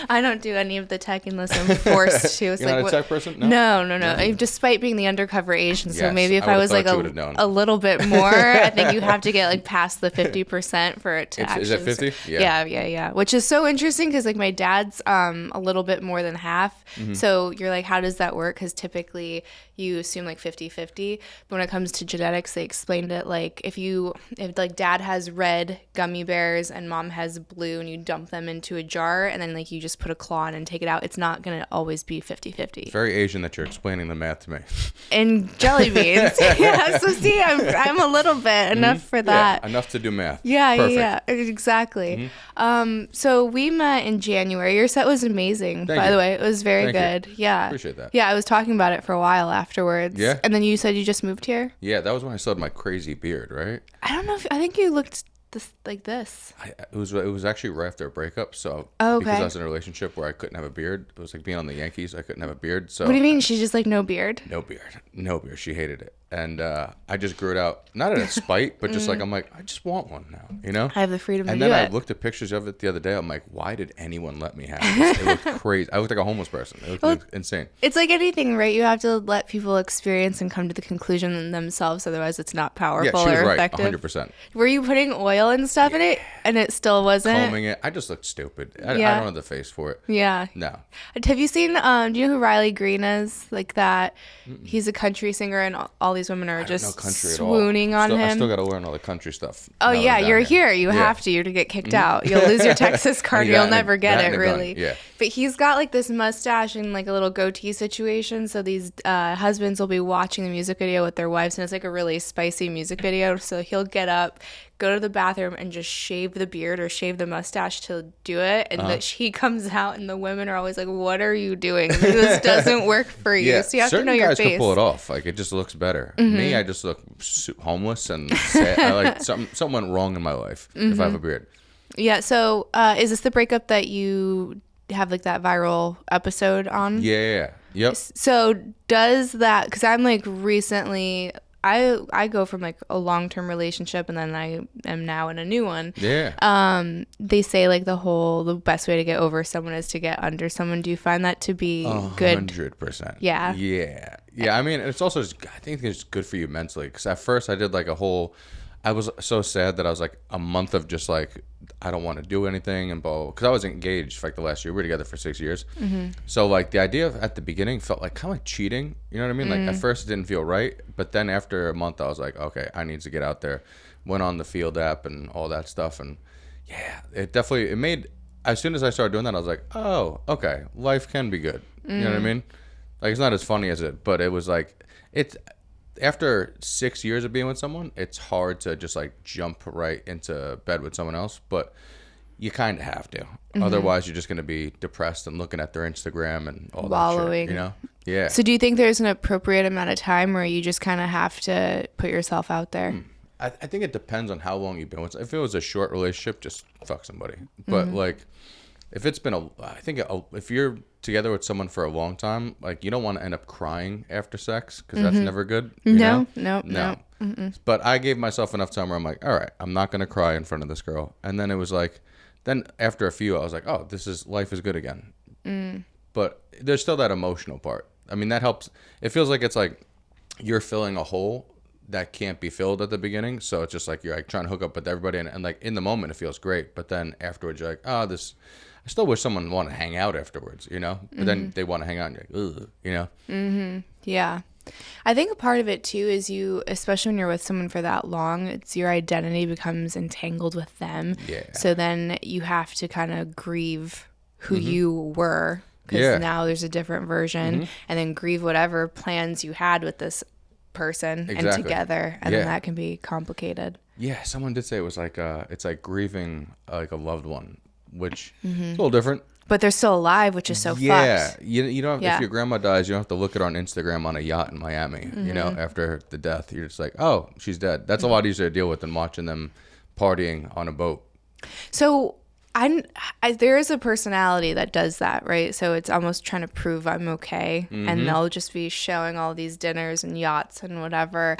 I don't do any of the tech unless I'm forced to. It's You're like, not a tech person? No. Despite being the undercover Asian, so Yes, maybe if I I was like would've known. a little bit more, I think you have to get like past the 50% for it to actually. Is it 50? Yeah. Which is so interesting because like my dad's a little bit more than half. Mm-hmm. So you're like, how does that work? Because typically you assume like 50-50. But when it comes to genetics, they explained it like if like dad has red gummy bears and mom has blue and you dump them into a jar and then like you just put a claw in and take it out, it's not going to always be 50-50. It's very Asian that you're explaining the math to me. And jelly beans. Yeah, so see, I'm a little bit enough for that. Yeah, enough to do math. Yeah, exactly. So we met in January. Your set was amazing, by the way. It was very good. You. Yeah. Appreciate that. Yeah, I was talking about it for a while afterwards. Yeah. And then you said you just moved here? Yeah, that was when I still had my crazy beard, right? I don't know I think you looked like this. It was actually right after a breakup, so okay. Because I was in a relationship where I couldn't have a beard. It was like being on the Yankees, I couldn't have a beard. So what do you mean? She's just like no beard? No beard. She hated it. And I just grew it out, not out of spite, but just like, I'm like, I just want one now, you know? I have the freedom to do it. And then I looked at pictures of it the other day. I'm like, why did anyone let me have this? It looked crazy. I looked like a homeless person. It looked insane. It's like anything, right? You have to let people experience and come to the conclusion themselves. Otherwise, it's not powerful or effective. Right, 100%. Were you putting oil and stuff in it? And it still wasn't? Combing it. I just looked stupid. I don't have the face for it. Yeah. No. Have you seen, do you know who Riley Green is? Like that. He's a country singer and all these women are just swooning on him. I still got to learn all the country stuff. Oh, yeah. You're here. You have to. You're to get kicked out. You'll lose your Texas card. You'll never get it, really. Yeah. But he's got like this mustache and like a little goatee situation. So these husbands will be watching the music video with their wives, and it's like a really spicy music video. So he'll get up, go to the bathroom, and just shave the beard or shave the mustache to do it. And that he comes out, and the women are always like, "What are you doing? This doesn't work for you." Yeah. So you have to know your face. Certain guys can pull it off. Like it just looks better. Me, I just look homeless and sad. I like something went wrong in my life if I have a beard. Yeah. So is this the breakup that you have like that viral episode on? Yeah. Yep. So does that, because I'm like recently, I go from like a long-term relationship and then I am now in a new one. Yeah. They say like the best way to get over someone is to get under someone. Do you find that to be good? 100%. Yeah. Yeah. I mean, it's also, I think it's good for you mentally. Because at first I did like I was so sad that I was like a month of just like, I don't want to do anything and blah. Because I was engaged for like the last year. We were together for 6 years. So like the idea of at the beginning felt like kind of like cheating. You know what I mean? Like at first it didn't feel right. But then after a month I was like, okay, I need to get out there. Went on the Field app and all that stuff. And yeah, it made, as soon as I started doing that, I was like, oh, okay, life can be good. You know what I mean? Like it's not as funny as it, but it was like, after 6 years of being with someone, it's hard to just like jump right into bed with someone else, but you kind of have to. Otherwise, you're just going to be depressed and looking at their Instagram and all that shit, you know? Yeah. So do you think there's an appropriate amount of time where you just kind of have to put yourself out there? I think it depends on how long you've been with. If it was a short relationship, just fuck somebody. But like, if it's been if you're together with someone for a long time, like you don't want to end up crying after sex because that's never good. No. But I gave myself enough time where I'm like, all right, I'm not going to cry in front of this girl. And then it was like, then after a few, I was like, oh, life is good again. But there's still that emotional part. I mean, that helps. It feels like it's like you're filling a hole that can't be filled at the beginning. So it's just like you're like trying to hook up with everybody. And like in the moment, it feels great. But then afterwards, you're like, oh, I still wish someone wanted to hang out afterwards, you know? But then they want to hang out and you're like, ugh, you know? Yeah. I think a part of it too is especially when you're with someone for that long, it's your identity becomes entangled with them. Yeah. So then you have to kind of grieve who you were because now there's a different version and then grieve whatever plans you had with this person and together. And then that can be complicated. Yeah. Someone did say it was like, it's like grieving like a loved one, which is a little different. But they're still alive, which is so fucked. Yeah. You don't if your grandma dies, you don't have to look at her on Instagram on a yacht in Miami, you know, after the death. You're just like, oh, she's dead. That's a lot easier to deal with than watching them partying on a boat. So there is a personality that does that, right? So it's almost trying to prove I'm okay. And they'll just be showing all these dinners and yachts and whatever.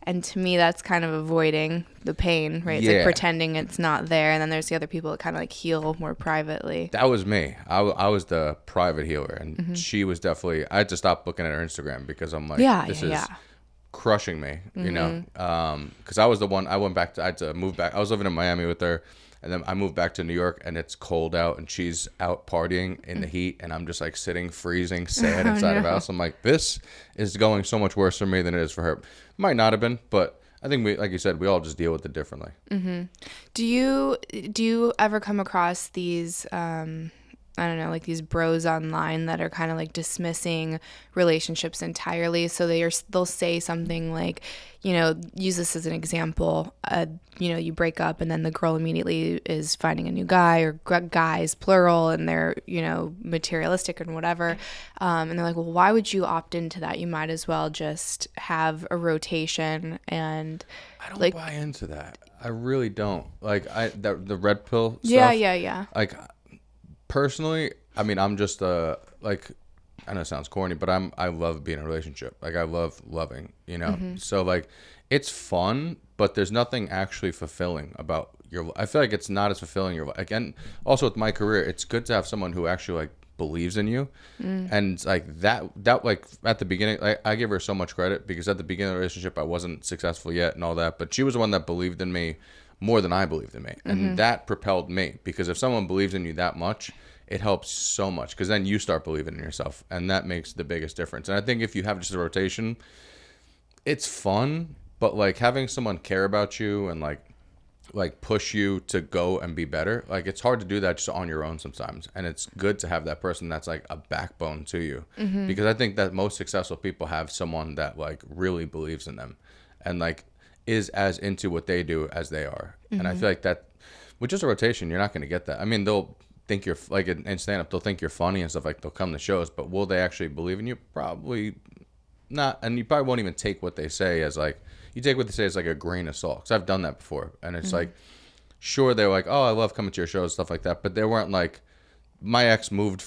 And to me, that's kind of avoiding the pain, right? It's like pretending it's not there. And then there's the other people that kind of like heal more privately. That was me. I was the private healer, and she was definitely. I had to stop looking at her Instagram because I'm like, this is crushing me, you know. Because I was the one. I had to move back. I was living in Miami with her. And then I moved back to New York, and it's cold out, and she's out partying in the heat, and I'm just like sitting, freezing, sad inside of the house. I'm like, this is going so much worse for me than it is for her. Might not have been, but I think we, like you said, we all just deal with it differently. Do you ever come across these I don't know, like these bros online that are kind of like dismissing relationships entirely? So they'll say something like, you know, use this as an example. You know, you break up and then the girl immediately is finding a new guy, or guys plural, and they're, you know, materialistic and whatever. And they're like, well, why would you opt into that? You might as well just have a rotation. And I don't buy into that. I really don't. Like the red pill stuff. Yeah. Like, personally, I mean, I'm just like, I know it sounds corny, but I love being in a relationship. Like, I love loving, you know. So like, it's fun, but there's nothing actually fulfilling about I feel like it's not as fulfilling again. Also with my career, it's good to have someone who actually like believes in you, and like that like at the beginning, I give her so much credit, because at the beginning of the relationship I wasn't successful yet and all that, but she was the one that believed in me more than I believed in me. And that propelled me, because if someone believes in you that much, it helps so much, because then you start believing in yourself, and that makes the biggest difference. And I think if you have just a rotation, it's fun, but like having someone care about you and like push you to go and be better, like it's hard to do that just on your own sometimes. And it's good to have that person that's like a backbone to you, because I think that most successful people have someone that like really believes in them and like is as into what they do as they are. And I feel like that with just a rotation, you're not going to get that. I mean, they'll think you're like in stand-up, they'll think you're funny and stuff, like they'll come to shows, but will they actually believe in you? Probably not. And you probably won't even take what they say as like, you take what they say as like a grain of salt, because I've done that before. And it's like, sure, they're like, oh, I love coming to your shows, stuff like that, but they weren't like, my ex moved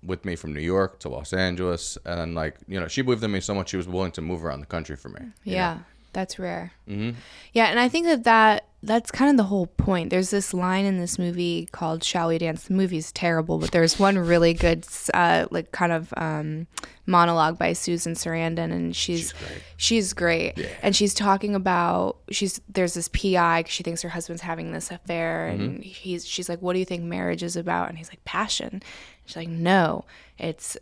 with me from New York to Los Angeles, and then like, you know, she believed in me so much she was willing to move around the country for me. Yeah, that's rare. Yeah, and I think that's kind of the whole point. There's this line in this movie called Shall We Dance? The movie's terrible, but there's one really good like kind of monologue by Susan Sarandon, and she's great. Yeah. And she's talking about there's this PI, 'cause she thinks her husband's having this affair, and she's like, what do you think marriage is about? And he's like, passion. She's like, no, it's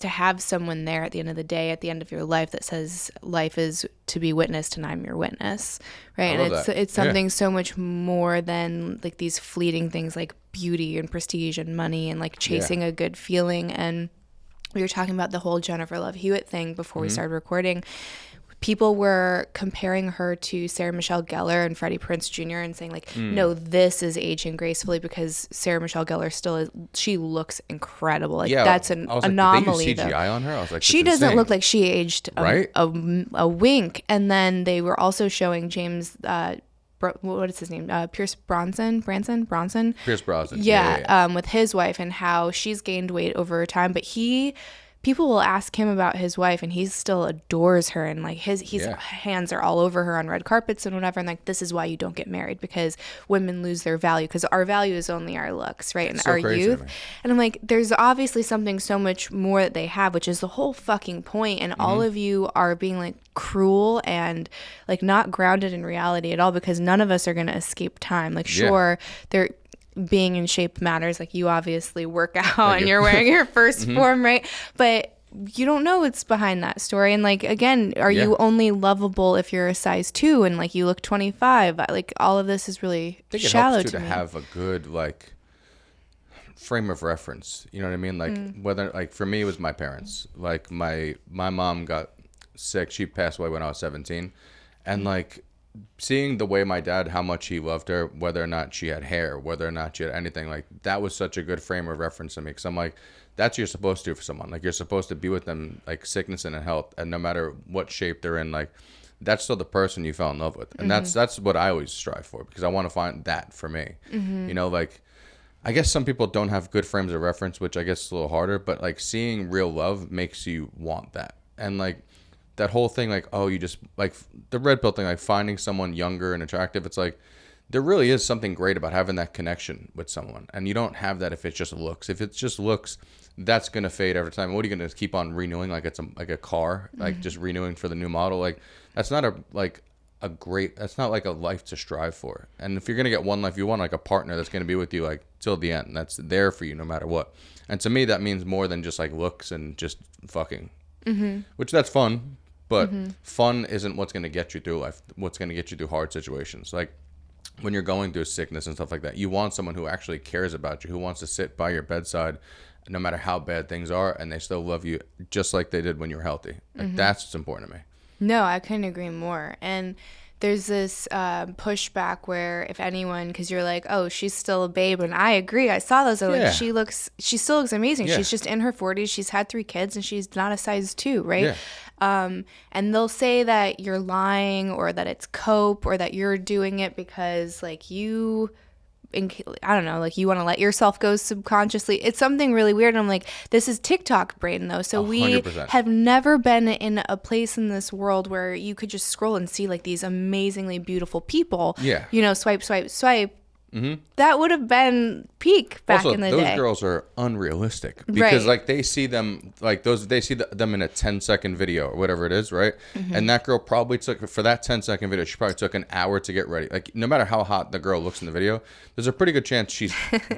to have someone there at the end of the day, at the end of your life, that says life is to be witnessed and I'm your witness, right? And it's something so much more than like these fleeting things like beauty and prestige and money and like chasing a good feeling. And we were talking about the whole Jennifer Love Hewitt thing before we started recording. People were comparing her to Sarah Michelle Gellar and Freddie Prinze Jr. and saying like, no, this is aging gracefully, because Sarah Michelle Gellar still is. She looks incredible. Like that's an anomaly. Did they use CGI on her? I was like, she doesn't look like she aged a wink. And then they were also showing James. What is his name? Pierce Bronson. Pierce Brosnan. Yeah. With his wife, and how she's gained weight over time, but people will ask him about his wife, and he still adores her, and like his hands are all over her on red carpets and whatever. And like, this is why you don't get married, because women lose their value, because our value is only our looks, right? And our youth. And I'm like, there's obviously something so much more that they have, which is the whole fucking point. And all of you are being like cruel and like not grounded in reality at all, because none of us are going to escape time. Like, sure, they're being in shape matters. Like, you obviously work out and you're wearing your first form, right? But you don't know what's behind that story. And like, again, are you only lovable if you're a size 2 and like you look 25? Like, all of this is really shallow to me. To have a good like frame of reference, you know what I mean? Like whether, like for me, it was my parents. Like my mom got sick. She passed away when I was 17, and like seeing the way my dad, how much he loved her, whether or not she had hair, whether or not she had anything, like that was such a good frame of reference to me, because I'm like, that's what you're supposed to do for someone. Like, you're supposed to be with them like sickness and in health, and no matter what shape they're in, like that's still the person you fell in love with. And that's what I always strive for, because I want to find that for me. You know, like I guess some people don't have good frames of reference, which I guess is a little harder, but like seeing real love makes you want that. And like that whole thing, like, oh, you just like the red pill thing, like finding someone younger and attractive. It's like there really is something great about having that connection with someone, and you don't have that if it's just looks. If it's just looks, that's gonna fade every time. What are you gonna keep on renewing like it's like a car, like just renewing for the new model? Like that's not that's not like a life to strive for. And if you're gonna get one life, you want like a partner that's gonna be with you like till the end. That's there for you no matter what. And to me, that means more than just like looks and just fucking, which that's fun. But fun isn't what's going to get you through life. What's going to get you through hard situations. Like when you're going through sickness and stuff like that, you want someone who actually cares about you, who wants to sit by your bedside no matter how bad things are, and they still love you just like they did when you were healthy. Like that's what's important to me. No, I couldn't agree more. And there's this pushback where if anyone, because you're like, oh, she's still a babe, and I agree. I saw those. Like, she still looks amazing. Yeah. She's just in her 40s. She's had 3 kids, and she's not a size 2, right? Yeah. And they'll say that you're lying, or that it's cope, or that you're doing it because like you, I don't know, like you want to let yourself go subconsciously. It's something really weird. And I'm like, this is TikTok brain though. So 100%. We have never been in a place in this world where you could just scroll and see like these amazingly beautiful people. Yeah. You know, swipe, swipe, swipe. That would have been peak back in the day. Those girls are unrealistic because like they see them like they see them in a 10-second video or whatever it is, right? And that girl probably took for that 10-second video, she probably took an hour to get ready. Like no matter how hot the girl looks in the video, there's a pretty good chance she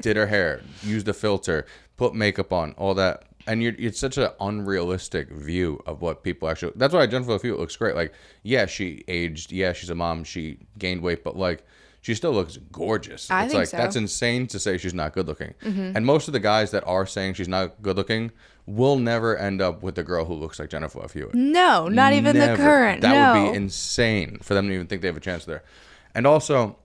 did her hair, used a filter, put makeup on, all that. And it's such an unrealistic view of what people actually. That's why Jennifer Lopez looks great. Like, yeah, she aged. Yeah, she's a mom. She gained weight, but like. She still looks gorgeous. I think so. That's insane to say she's not good looking. And most of the guys that are saying she's not good looking will never end up with the girl who looks like Jennifer Love Hewitt. No, not even the current. That would be insane for them to even think they have a chance there. And also,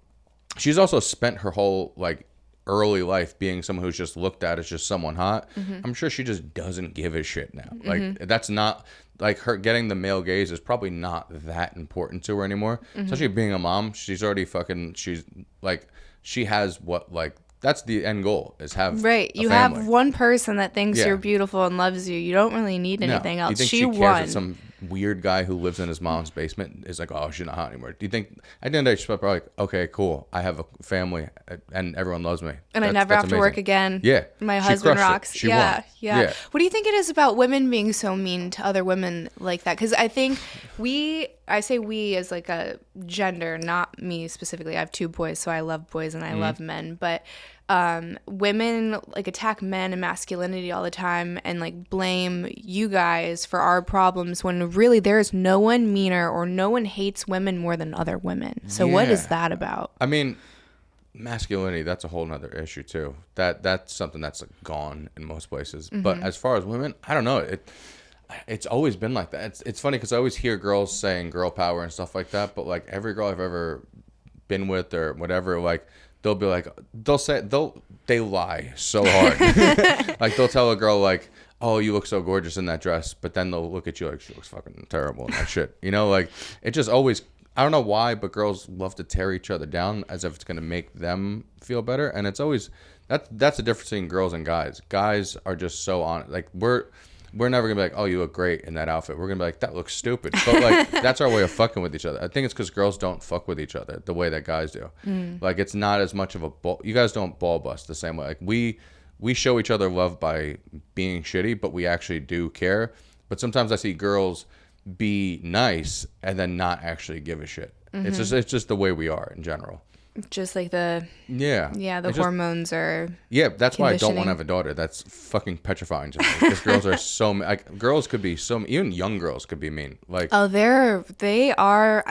she's also spent her whole like early life being someone who's just looked at as just someone hot. I'm sure she just doesn't give a shit now. Like that's not. Like her getting the male gaze is probably not that important to her anymore. Especially being a mom, she's already she's like, she has what, like, that's the end goal is have right. You family. Have one person that thinks you're beautiful and loves you. You don't really need anything else. You think she cares that some weird guy who lives in his mom's basement is like, oh, she's not hot anymore? Do you think at the end of the day she's probably like, okay, cool, I have a family and everyone loves me, and I never have to work again. Yeah, my husband rocks. She won. Yeah. What do you think it is about women being so mean to other women like that? Because I think I say we as like a gender, not me specifically. I have 2 boys, so I love boys and I love men. But women like attack men and masculinity all the time and like blame you guys for our problems when really there's no one meaner or no one hates women more than other women. So what is that about? I mean, masculinity, that's a whole nother issue too. That's something that's like gone in most places. But as far as women, I don't know. It's always been like that. It's funny because I always hear girls saying girl power and stuff like that, but like every girl I've ever been with or whatever, like they'll be like, they lie so hard. Like they'll tell a girl like, oh, you look so gorgeous in that dress, but then they'll look at you like she looks fucking terrible in that shit. You know, like it just always, I don't know why, but girls love to tear each other down as if it's going to make them feel better. And it's always, that's the difference between girls and guys. Guys are just so on, like we're never gonna be like, oh, you look great in that outfit. We're gonna be like, that looks stupid. But like that's our way of fucking with each other. I think it's because girls don't fuck with each other the way that guys do. Like it's not as much of a ball. You guys don't ball bust the same way. Like we show each other love by being shitty, but we actually do care. But sometimes I see girls be nice and then not actually give a shit. It's just the way we are in general. Just like the hormones are that's why I don't want to have a daughter. That's fucking petrifying to me because girls are so like girls could be so even young girls could be mean. Like they are.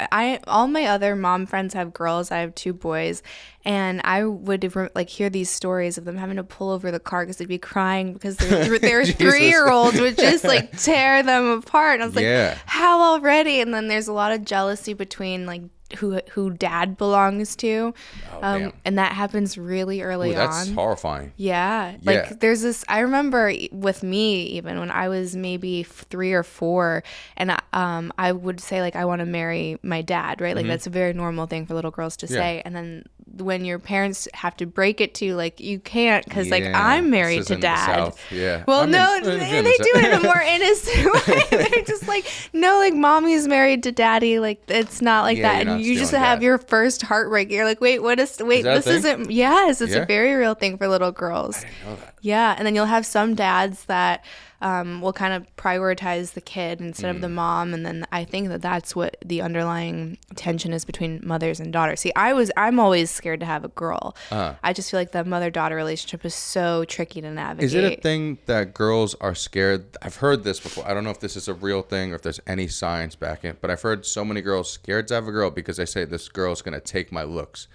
All my other mom friends have girls. I have 2 boys, and I would like hear these stories of them having to pull over the car because they'd be crying because their 3-year-olds would just like tear them apart. And I was like, how already? And then there's a lot of jealousy between like who dad belongs to, and that happens really early on. That's horrifying. Like there's this, I remember with me even when I was maybe 3 or 4 and I would say like I want to marry my dad, right? Like that's a very normal thing for little girls to say, and then when your parents have to break it to you, like, you can't, because like, Yeah, I'm this married is to in the dad. South, yeah. Well, I mean, no, it's in they the do it in a more innocent way. They're just like, no, like, mommy's married to daddy. Like, it's not like Yeah, that. you're And not you just stealing have dad. your first heartbreak. You're like, wait, that a this thing? isn't. Yes, it's Yeah? a very real thing for little girls. I didn't know that. Yeah, and then you'll have some dads that will kind of prioritize the kid instead of the mom, and then I think that that's what the underlying tension is between mothers and daughters. See, I'm always scared to have a girl. I just feel like the mother-daughter relationship is so tricky to navigate. Is it a thing that girls are scared? I've heard this before. I don't know if this is a real thing or if there's any science backing it, but I've heard so many girls scared to have a girl because they say this girl's going to take my looks.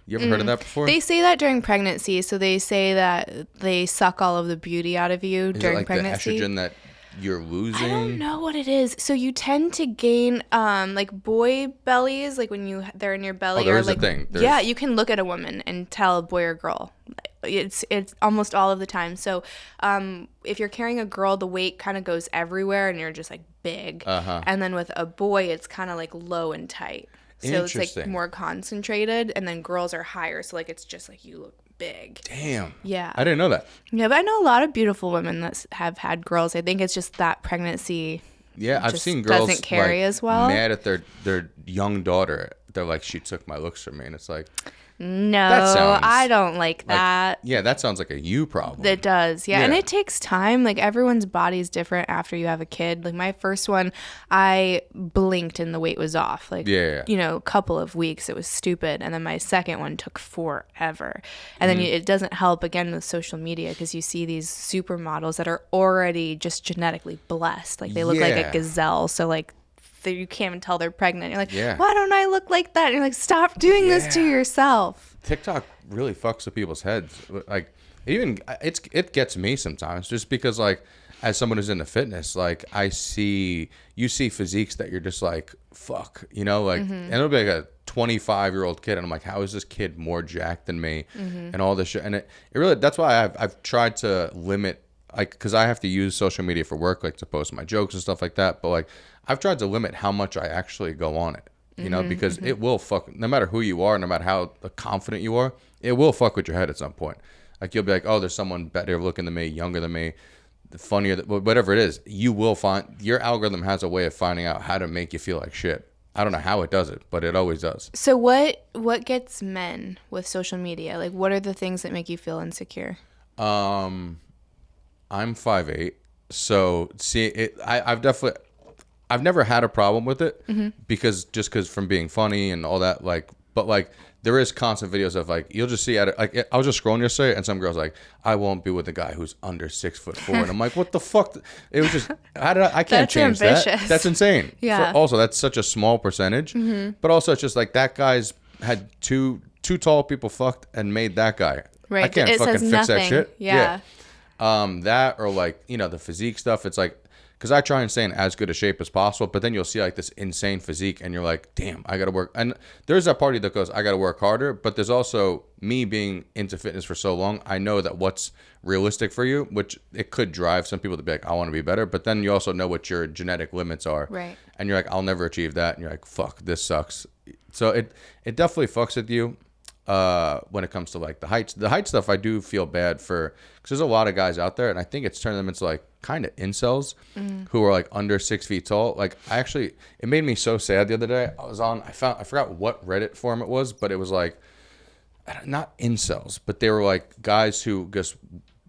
You ever heard of that before? They say that during pregnancy, so they say that they suck all of the beauty out of you Is during it like pregnancy. the estrogen that you're losing? I don't know what it is. So you tend to gain like boy bellies, like when they're in your belly. Oh, there or is a like, thing. Yeah, you can look at a woman and tell a boy or girl. It's almost all of the time. So if you're carrying a girl, the weight kind of goes everywhere, and you're just like big. And then with a boy, it's kind of like low and tight. So it's like Interesting. more concentrated, and then girls are higher. So like it's just like you look big. Damn. Yeah. I didn't know that. Yeah, but I know a lot of beautiful women that have had girls. I think it's just that pregnancy. Yeah, I've just seen girls doesn't carry like, as well. mad at their young daughter. They're like, she took my looks from me, and it's like, No, That sounds I don't like that. yeah, that sounds like a you problem. It does, yeah. And Yeah. it takes time. Like, everyone's body's different after you have a kid. Like, my first one, I blinked and the weight was off. Like, Yeah. you know, a couple of weeks. It was stupid. And then my second one took forever. And then it doesn't help, again, with social media, because you see these supermodels that are already just genetically blessed. Like, they look like Yeah. a gazelle. So, like, you can't even tell they're pregnant. You're like, Yeah. why don't I look like that? And you're like, stop doing this to Yeah. yourself. TikTok really fucks with people's heads. Like, it gets me sometimes, just because, like, as someone who's into fitness, like, you see physiques that you're just like, fuck, you know, like, and it'll be like a 25-year-old kid, and I'm like, how is this kid more jacked than me, and all this shit, and it really, that's why I've tried to limit, like, because I have to use social media for work, like, to post my jokes and stuff like that, but like, I've tried to limit how much I actually go on it. You know, because it will fuck, no matter who you are, no matter how confident you are, it will fuck with your head at some point. Like, you'll be like, oh, there's someone better looking than me, younger than me, funnier, whatever it is. You will find, your algorithm has a way of finding out how to make you feel like shit. I don't know how it does it, but it always does. So what gets men with social media? Like, what are the things that make you feel insecure? I'm 5'8", so see, I've never had a problem with it, because from being funny and all that, like, but like, there is constant videos of, like, you'll just see like, I was just scrolling yesterday, and some girl's like, I won't be with a guy who's under 6'4", and I'm like, what the fuck? It was just, I can't That's change ambitious. that. That's insane. Yeah. Also, that's such a small percentage, but also it's just like, that guy's had two tall people fucked and made that guy. Right. I can't It fucking says fix that nothing. shit. Yeah. That, or like, you know, the physique stuff. It's like, because I try and stay in as good a shape as possible, but then you'll see like this insane physique, and you're like, damn, I gotta work. And there's that party that goes, I gotta work harder, but there's also me being into fitness for so long, I know that what's realistic for you, which it could drive some people to be like, I want to be better, but then you also know what your genetic limits are. Right. And you're like, I'll never achieve that, and you're like, fuck, this sucks. So it definitely fucks with you. When it comes to like the height stuff, I do feel bad for, because there's a lot of guys out there, and I think it's turned them into like kind of incels who are like under 6 feet tall. Like, it made me so sad the other day. I forgot what Reddit forum it was, but it was like, not incels, but they were like guys who just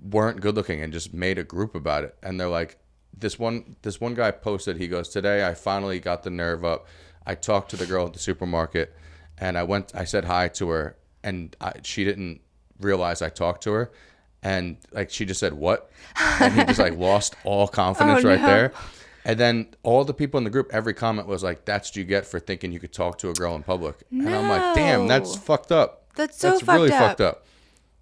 weren't good looking and just made a group about it. And they're like, this one guy posted, he goes, today I finally got the nerve up. I talked to the girl at the supermarket, and I said hi to her, and she didn't realize I talked to her, and like, she just said, what? And he just like lost all confidence right there. And then all the people in the group, every comment was like, that's what you get for thinking you could talk to a girl in public. And I'm like, damn, that's fucked up. That's so really fucked up. fucked up.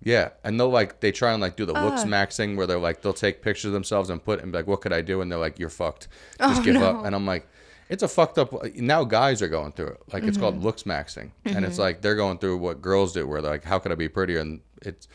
Yeah. And they try and like do the looks maxing, where they're like, they'll take pictures of themselves and be like, what could I do? And they're like, you're fucked. Just give up. And I'm like, it's a fucked up. Now guys are going through it. Like, it's called looks maxing, and it's like they're going through what girls do, where they're like, how could I be prettier? And it's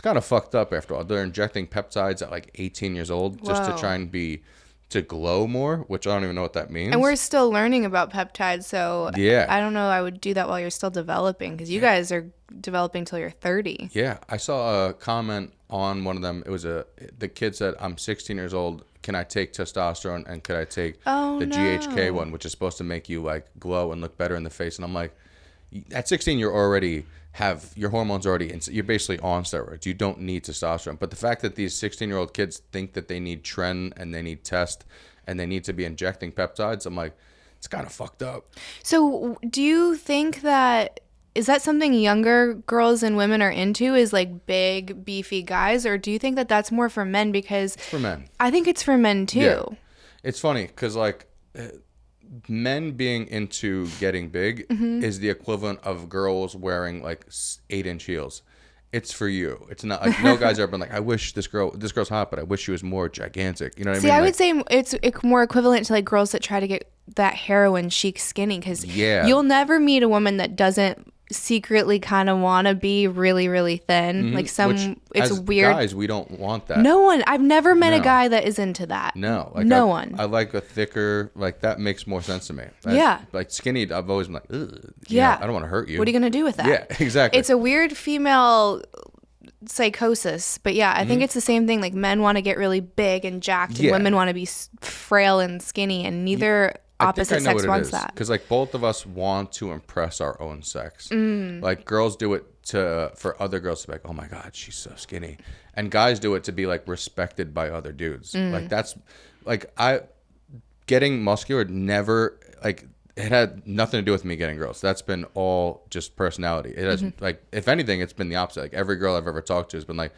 kind of fucked up after all. They're injecting peptides at like 18 years old just to Whoa. try and be to glow more, which I don't even know what that means. And we're still learning about peptides, so Yeah. I don't know. I would do that while you're still developing, because you guys are developing till you're 30. Yeah, I saw a comment on one of them. It was the kid said, "I'm 16 years old. Can I take testosterone and could I take the GHK one, which is supposed to make you like glow and look better in the face?" And I'm like, at 16, you're already have your hormones already. You're basically on steroids. You don't need testosterone. But the fact that these 16-year-old kids think that they need tren and they need test and they need to be injecting peptides, I'm like, it's kind of fucked up. So do you think that is that something younger girls and women are into, is like big, beefy guys? Or do you think that that's more for men? Because It's for men. I think it's for men too. Yeah. It's funny because like men being into getting big is the equivalent of girls wearing like 8-inch heels. It's for you. It's not like no guys ever been like, I wish this girl's hot, but I wish she was more gigantic. You know what I mean? See, I Like, would say it's more equivalent to like girls that try to get that heroin chic skinny, because you'll never meet a woman that doesn't secretly kind of want to be really, really thin. Like it's as weird. Guys, we don't want that. No one. I've never met a guy that is into that. No, like no one. I like a thicker, like that makes more sense to me. Like skinny, I've always been like, ugh, I don't want to hurt you. What are you gonna do with that? Yeah, exactly. It's a weird female psychosis, but yeah, I think it's the same thing. Like men want to get really big and jacked, and women want to be frail and skinny, and neither opposite sex wants that. Because like both of us want to impress our own sex. Like girls do it for other girls to be like, oh my god, she's so skinny, and guys do it to be like respected by other dudes. Like that's like getting muscular never like. It had nothing to do with me getting girls. That's been all just personality. It has like, if anything, it's been the opposite. Like every girl I've ever talked to has been like,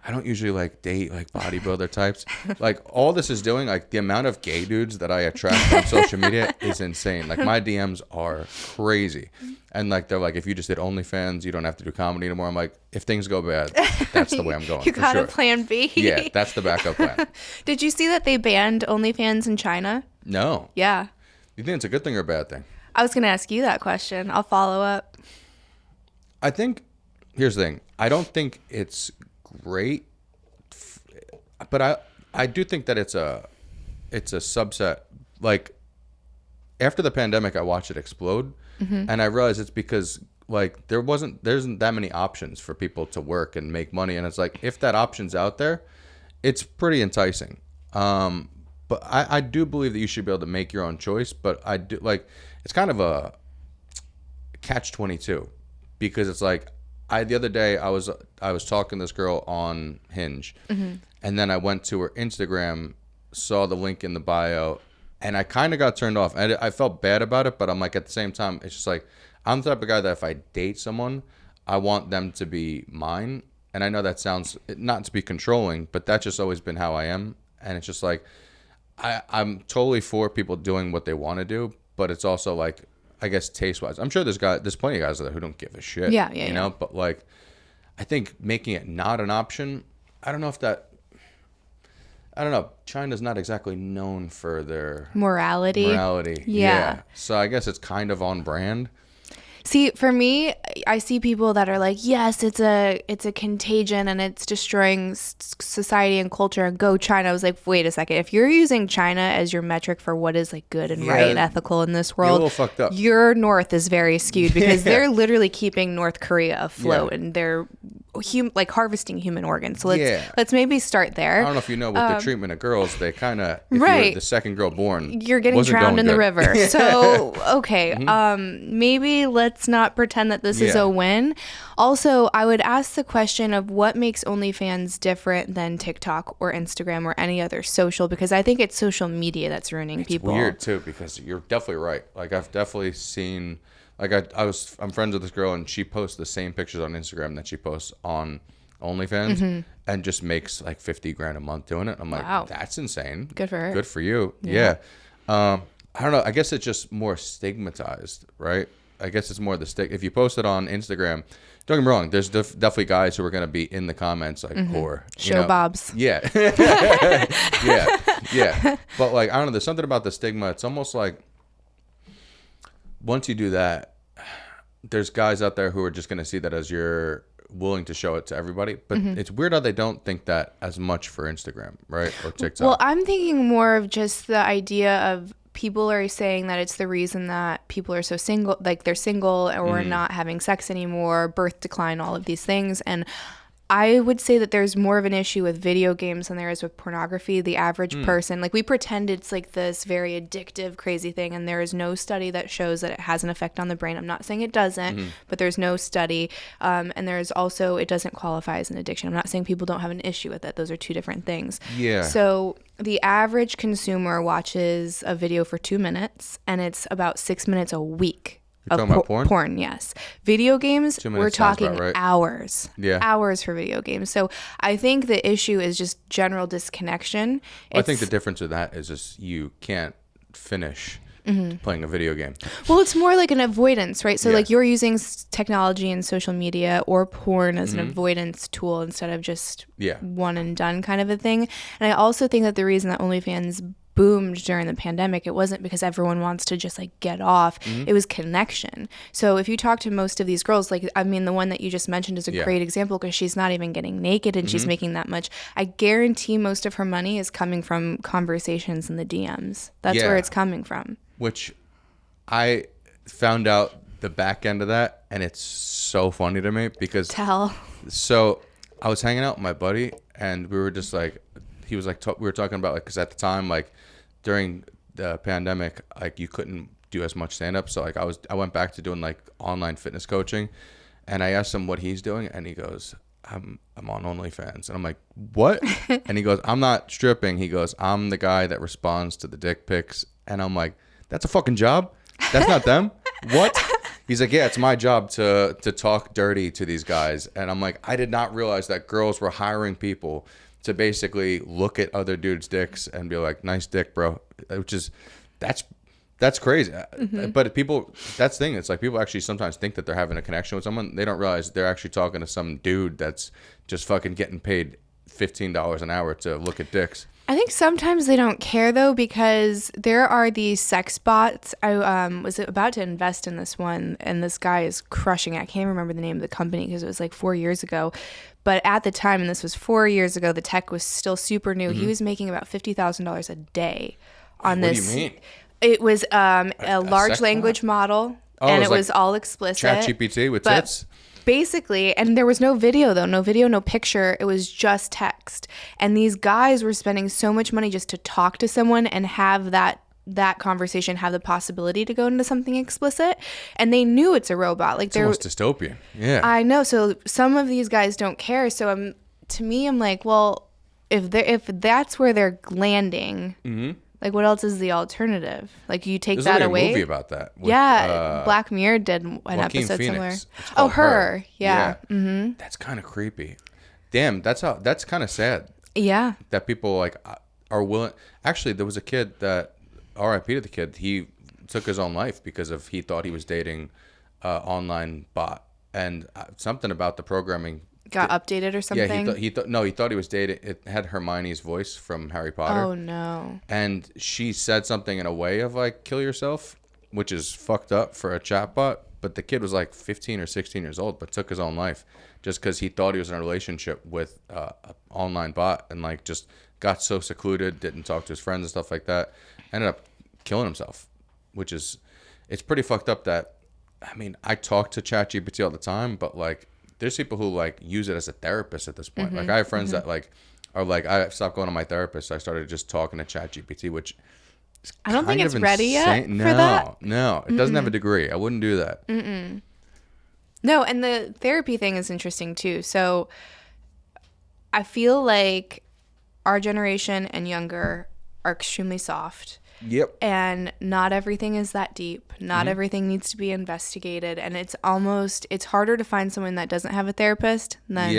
I don't usually like date like bodybuilder types. Like all this is doing, like the amount of gay dudes that I attract on social media is insane. Like my DMs are crazy. And like, they're like, if you just did OnlyFans, you don't have to do comedy anymore. I'm like, if things go bad, that's the way I'm going. You got a plan B. Yeah, that's the backup plan. Did you see that they banned OnlyFans in China? No. Yeah. You think it's a good thing or a bad thing? I was going to ask you that question. I'll follow up. I think, here's the thing. I don't think it's great, but I do think that it's a subset. Like, after the pandemic, I watched it explode, and I realized it's because, like, there isn't that many options for people to work and make money, and it's like, if that option's out there, it's pretty enticing. But I do believe that you should be able to make your own choice. But I do like it's kind of a catch-22 because it's like the other day I was talking to this girl on Hinge, and then I went to her Instagram, saw the link in the bio, and I kind of got turned off. I felt bad about it, but I'm like at the same time it's just like I'm the type of guy that if I date someone, I want them to be mine. And I know that sounds not to be controlling, but that's just always been how I am. And it's just like. I'm totally for people doing what they want to do, but it's also like, I guess taste-wise. I'm sure there's plenty of guys out there who don't give a shit. Yeah. You know, but like, I think making it not an option. I don't know. China's not exactly known for their morality. Yeah. So I guess it's kind of on brand. See, for me, I see people that are like, yes, it's a contagion and it's destroying society and culture, and go China. I was like, wait a second. If you're using China as your metric for what is like good and right and ethical in this world, you're a little fucked up. Your north is very skewed because they're literally keeping North Korea afloat and they're like harvesting human organs. So let's maybe start there. I don't know if you know, with the treatment of girls, they kind of you're the second girl born, you're getting drowned in the river. So okay, maybe let's not pretend that this is a win. Also, I would ask the question of what makes OnlyFans different than TikTok or Instagram or any other social, because I think it's social media that's ruining people. It's weird too, because you're definitely right. Like I've definitely seen. Like I'm friends with this girl, and she posts the same pictures on Instagram that she posts on OnlyFans, and just makes like $50,000 a month doing it. I'm like, wow, that's insane. Good for her. Good for you. Yeah. I don't know. I guess it's just more stigmatized, right? I guess it's more the if you post it on Instagram, don't get me wrong, there's definitely guys who are going to be in the comments like, whore. Show bobs. Yeah. Yeah. But like, I don't know, there's something about the stigma. It's almost like, once you do that, there's guys out there who are just going to see that as your willing to show it to everybody. But it's weird how they don't think that as much for Instagram, right? Or TikTok. Well, I'm thinking more of just the idea of people are saying that it's the reason that people are so single, like they're single or not having sex anymore, birth decline, all of these things. And I would say that there's more of an issue with video games than there is with pornography. The average person, like we pretend it's like this very addictive, crazy thing, and there is no study that shows that it has an effect on the brain. I'm not saying it doesn't, but there's no study. And there's also, it doesn't qualify as an addiction. I'm not saying people don't have an issue with it. Those are two different things. Yeah. So the average consumer watches a video for 2 minutes, and it's about 6 minutes a week. You're talking about porn? Porn, yes. Video games, 2 we're minutes sounds talking about right. hours. Yeah. Hours for video games. So I think the issue is just general disconnection. I think the difference with that is just you can't finish playing a video game. Well, it's more like an avoidance, right? So Yeah. like you're using technology and social media or porn as an avoidance tool instead of just one and done kind of a thing. And I also think that the reason that OnlyFans boomed during the pandemic, it wasn't because everyone wants to just like get off. It was connection. So if you talk to most of these girls, like, I mean, the one that you just mentioned is a great example because she's not even getting naked and she's making that much. I guarantee most of her money is coming from conversations in the DMs. That's where it's coming from. Which I found out the back end of that, and it's so funny to me because so I was hanging out with my buddy and we were just like, he was like, we were talking about like, because at the time, like during the pandemic, like you couldn't do as much stand up. So like I went back to doing like online fitness coaching, and I asked him what he's doing, and he goes, I'm on OnlyFans. And I'm like, what? And he goes, I'm not stripping. He goes, I'm the guy that responds to the dick pics. And I'm like, that's a fucking job? That's not them? What? He's like, yeah, it's my job to talk dirty to these guys. And I'm like, I did not realize that girls were hiring people to basically look at other dudes' dicks and be like, nice dick, bro. Which is, that's crazy. But people, that's the thing. It's like people actually sometimes think that they're having a connection with someone. They don't realize they're actually talking to some dude that's just fucking getting paid $15 an hour to look at dicks. I think sometimes they don't care though, because there are these Sexbots. I was about to invest in this one, and this guy is crushing it. I can't remember the name of the company because it was like 4 years ago. But at the time, and this was 4 years ago, the tech was still super new. He was making about $50,000 a day on this. What do you mean? It was a large language model, and it was all explicit. ChatGPT with tits? Basically, and there was no video though, no picture. It was just text. And these guys were spending so much money just to talk to someone and have that conversation have the possibility to go into something explicit. And they knew it's a robot. Like it's almost dystopian. Yeah. I know. So some of these guys don't care. So I'm like, well, if that's where they're landing, like what else is the alternative? Like you take that away. There's a movie about that. With, Black Mirror did an episode Phoenix. similar. Oh, her. Yeah. Mm-hmm. That's kind of creepy. Damn, that's kind of sad. Yeah. That people like are willing. Actually, there was a kid that R.I.P. to the kid. He took his own life because he thought he was dating online bot, and something about the programming got updated or something. Yeah, he thought he was dating. It had Hermione's voice from Harry Potter. Oh no! And she said something in a way of like "kill yourself," which is fucked up for a chatbot. But the kid was like 15 or 16 years old, but took his own life just because he thought he was in a relationship with an online bot, and like just got so secluded, didn't talk to his friends and stuff like that. Ended up killing himself, which is, it's pretty fucked up. That, I mean, I talk to ChatGPT all the time, but like there's people who like use it as a therapist at this point. Like I have friends that like are like, I stopped going to my therapist, so I started just talking to ChatGPT, which is I don't think it's ready yet no, for that. No, it doesn't have a degree. I wouldn't do that. No, and the therapy thing is interesting too. So I feel like our generation and younger are extremely soft. Yep. And not everything is that deep. Not everything needs to be investigated. And it's harder to find someone that doesn't have a therapist than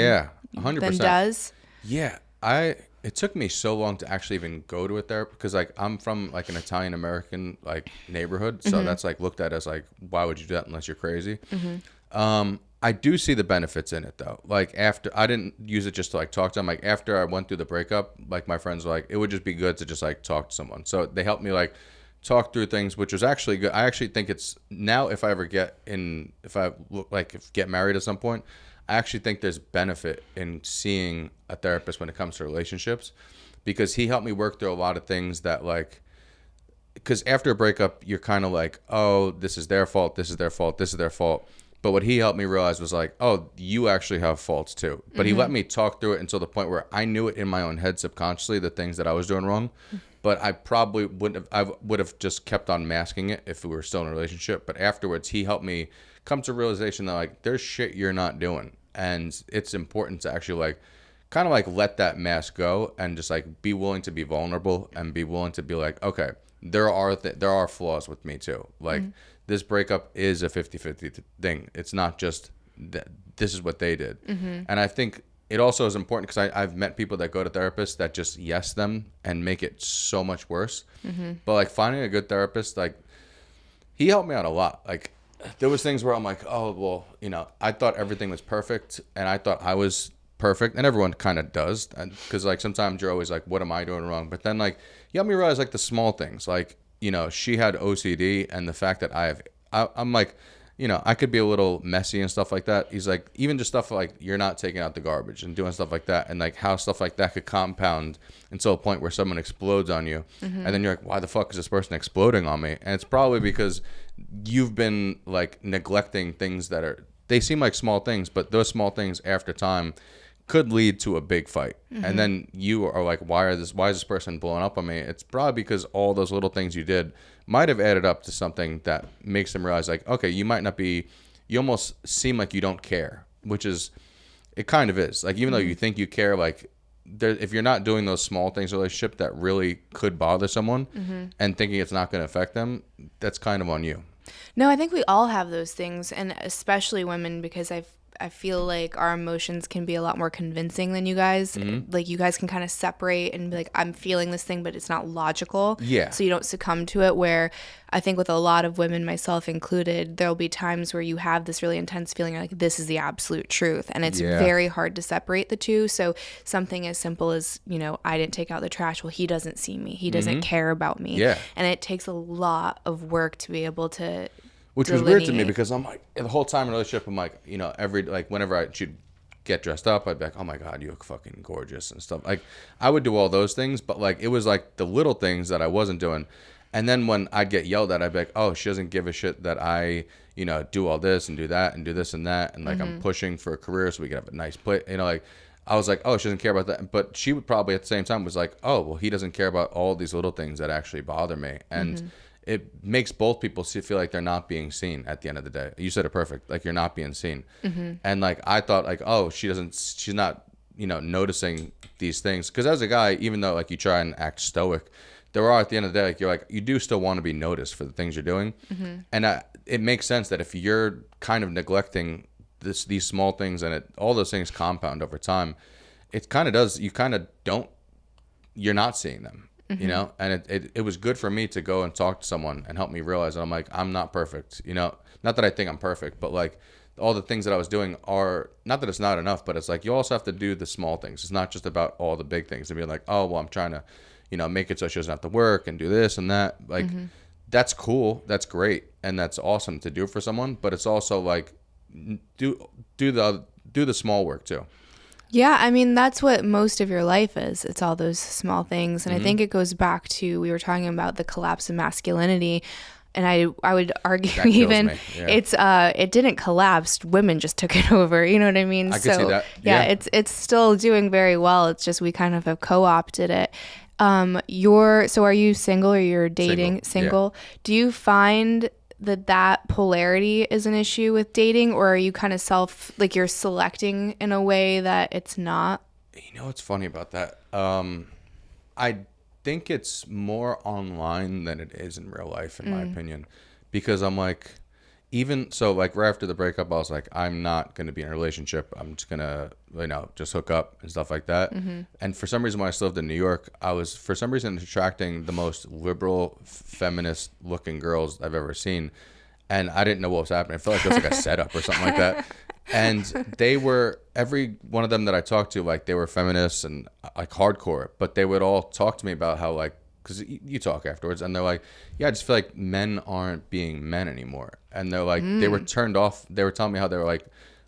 100%. than does. Yeah. It took me so long to actually even go to a therapist because like I'm from like an Italian American like neighborhood. So that's like looked at as like, why would you do that unless you're crazy? I do see the benefits in it though. Like after, I didn't use it just to like talk to them. Like after I went through the breakup, like my friends were like, it would just be good to just like talk to someone. So they helped me like talk through things, which was actually good. I actually think it's now if I get married at some point, I actually think there's benefit in seeing a therapist when it comes to relationships, because he helped me work through a lot of things that, like, because after a breakup, you're kind of like, oh, this is their fault, this is their fault, this is their fault. But what he helped me realize was like, oh, you actually have faults too. But he let me talk through it until the point where I knew it in my own head subconsciously, the things that I was doing wrong. But I probably would have just kept on masking it if we were still in a relationship. But afterwards, he helped me come to a realization that, like, there's shit you're not doing. And it's important to actually, like, kind of like let that mask go and just like be willing to be vulnerable and be willing to be like, okay, there are flaws with me too. Like, this breakup is a 50-50 thing. It's not just that this is what they did. And I think it also is important because I've met people that go to therapists that just yes them and make it so much worse. But like finding a good therapist, like, he helped me out a lot. Like, there was things where I'm like, oh, well, you know, I thought everything was perfect and I thought I was perfect, and everyone kind of does, because like sometimes you're always like, what am I doing wrong? But then, like, you help me realize like the small things, like, you know, she had OCD, and the fact that I'm like, you know, I could be a little messy and stuff like that. He's like, even just stuff like you're not taking out the garbage and doing stuff like that, and like how stuff like that could compound until a point where someone explodes on you, and then you're like, why the fuck is this person exploding on me? And it's probably because you've been like neglecting things that they seem like small things, but those small things after time could lead to a big fight. And then you are like, why is this person blowing up on me? It's probably because all those little things you did might have added up to something that makes them realize, like, okay, you almost seem like you don't care, which is, it kind of is. Like, even though you think you care, like, if you're not doing those small things in a relationship that really could bother someone and thinking it's not going to affect them, that's kind of on you. No, I think we all have those things, and especially women, because I feel like our emotions can be a lot more convincing than you guys. Like, you guys can kind of separate and be like, I'm feeling this thing, but it's not logical. Yeah. So you don't succumb to it, where I think with a lot of women, myself included, there'll be times where you have this really intense feeling, you're like, this is the absolute truth. And it's very hard to separate the two. So something as simple as, you know, I didn't take out the trash. Well, he doesn't see me. He doesn't care about me. Yeah. And it takes a lot of work to be able to Which was weird to me, because I'm like, the whole time in a relationship, I'm like, you know, whenever I should get dressed up, I'd be like, oh my God, you look fucking gorgeous and stuff. Like, I would do all those things, but like, it was like the little things that I wasn't doing. And then when I'd get yelled at, I'd be like, oh, she doesn't give a shit that I, you know, do all this and do that and do this and that. And like, I'm pushing for a career so we can have a nice place, you know, like, I was like, oh, she doesn't care about that. But she would probably at the same time was like, oh, well, he doesn't care about all these little things that actually bother me. And it makes both people feel like they're not being seen at the end of the day. You said it perfect. Like, you're not being seen. And like, I thought like, oh, she's not, you know, noticing these things. Because as a guy, even though like you try and act stoic, there are, at the end of the day, like, you're like, you do still want to be noticed for the things you're doing. And it makes sense that if you're kind of neglecting these small things, and all those things compound over time, it kind of does, you're not seeing them. You know, and it was good for me to go and talk to someone and help me realize that I'm like, I'm not perfect, you know, not that I think I'm perfect, but like all the things that I was doing are not that it's not enough, but it's like, you also have to do the small things. It's not just about all the big things and be like, oh, well, I'm trying to, you know, make it so she doesn't have to work and do this and that. Like, that's cool. That's great. And that's awesome to do for someone. But it's also like, do the small work too. Yeah, I mean, that's what most of your life is. It's all those small things. And I think it goes back to, we were talking about the collapse of masculinity. And I would argue even it didn't collapse. Women just took it over. You know what I mean? I can see that. Yeah, it's still doing very well. It's just we kind of have co-opted it. So are you single, or you're dating? Single. Yeah. Do you find that polarity is an issue with dating, or are you kind of you're selecting in a way that it's not? You know what's funny about that? I think it's more online than it is in real life, in my opinion, because I'm like, even so, like right after the breakup, I was like, I'm not going to be in a relationship. I'm just going to, you know, just hook up and stuff like that. And for some reason, when I still lived in New York, I was, for some reason, attracting the most liberal, feminist looking girls I've ever seen. And I didn't know what was happening. I felt like it was like a setup or something like that. And they were, every one of them that I talked to, like, they were feminists and like hardcore, but they would all talk to me about how, like, because you talk afterwards, and they're like, yeah, I just feel like men aren't being men anymore. And they're like, they were turned off. They were telling me how they were like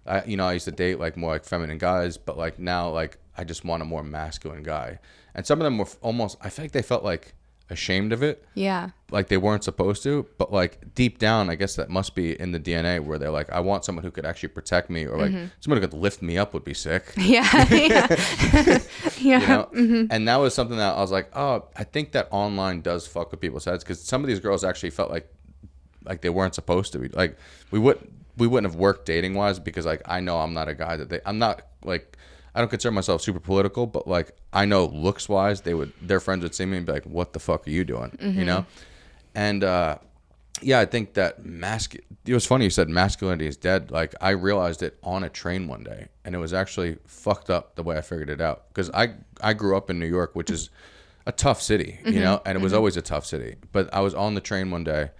I used to date like more like feminine guys, but like now like I just want a more masculine guy. And some of them were almost, I feel like they felt like ashamed of it. Yeah. Like they weren't supposed to, but like deep down, I guess that must be in the DNA where they're like, I want someone who could actually protect me, or like someone who could lift me up would be sick. Yeah. Yeah. Yeah. You know? And that was something that I was like, oh, I think that online does fuck with people's heads, because some of these girls actually felt like they weren't supposed to be. Like we wouldn't have worked dating wise, because like I know I'm not a guy that I'm not like, I don't consider myself super political, but like I know looks wise their friends would see me and be like, what the fuck are you doing? You know? And yeah, I think that it was funny you said masculinity is dead. Like I realized it on a train one day, and it was actually fucked up the way I figured it out, because I grew up in New York, which is a tough city, you know, and it was always a tough city. But I was on the train one day,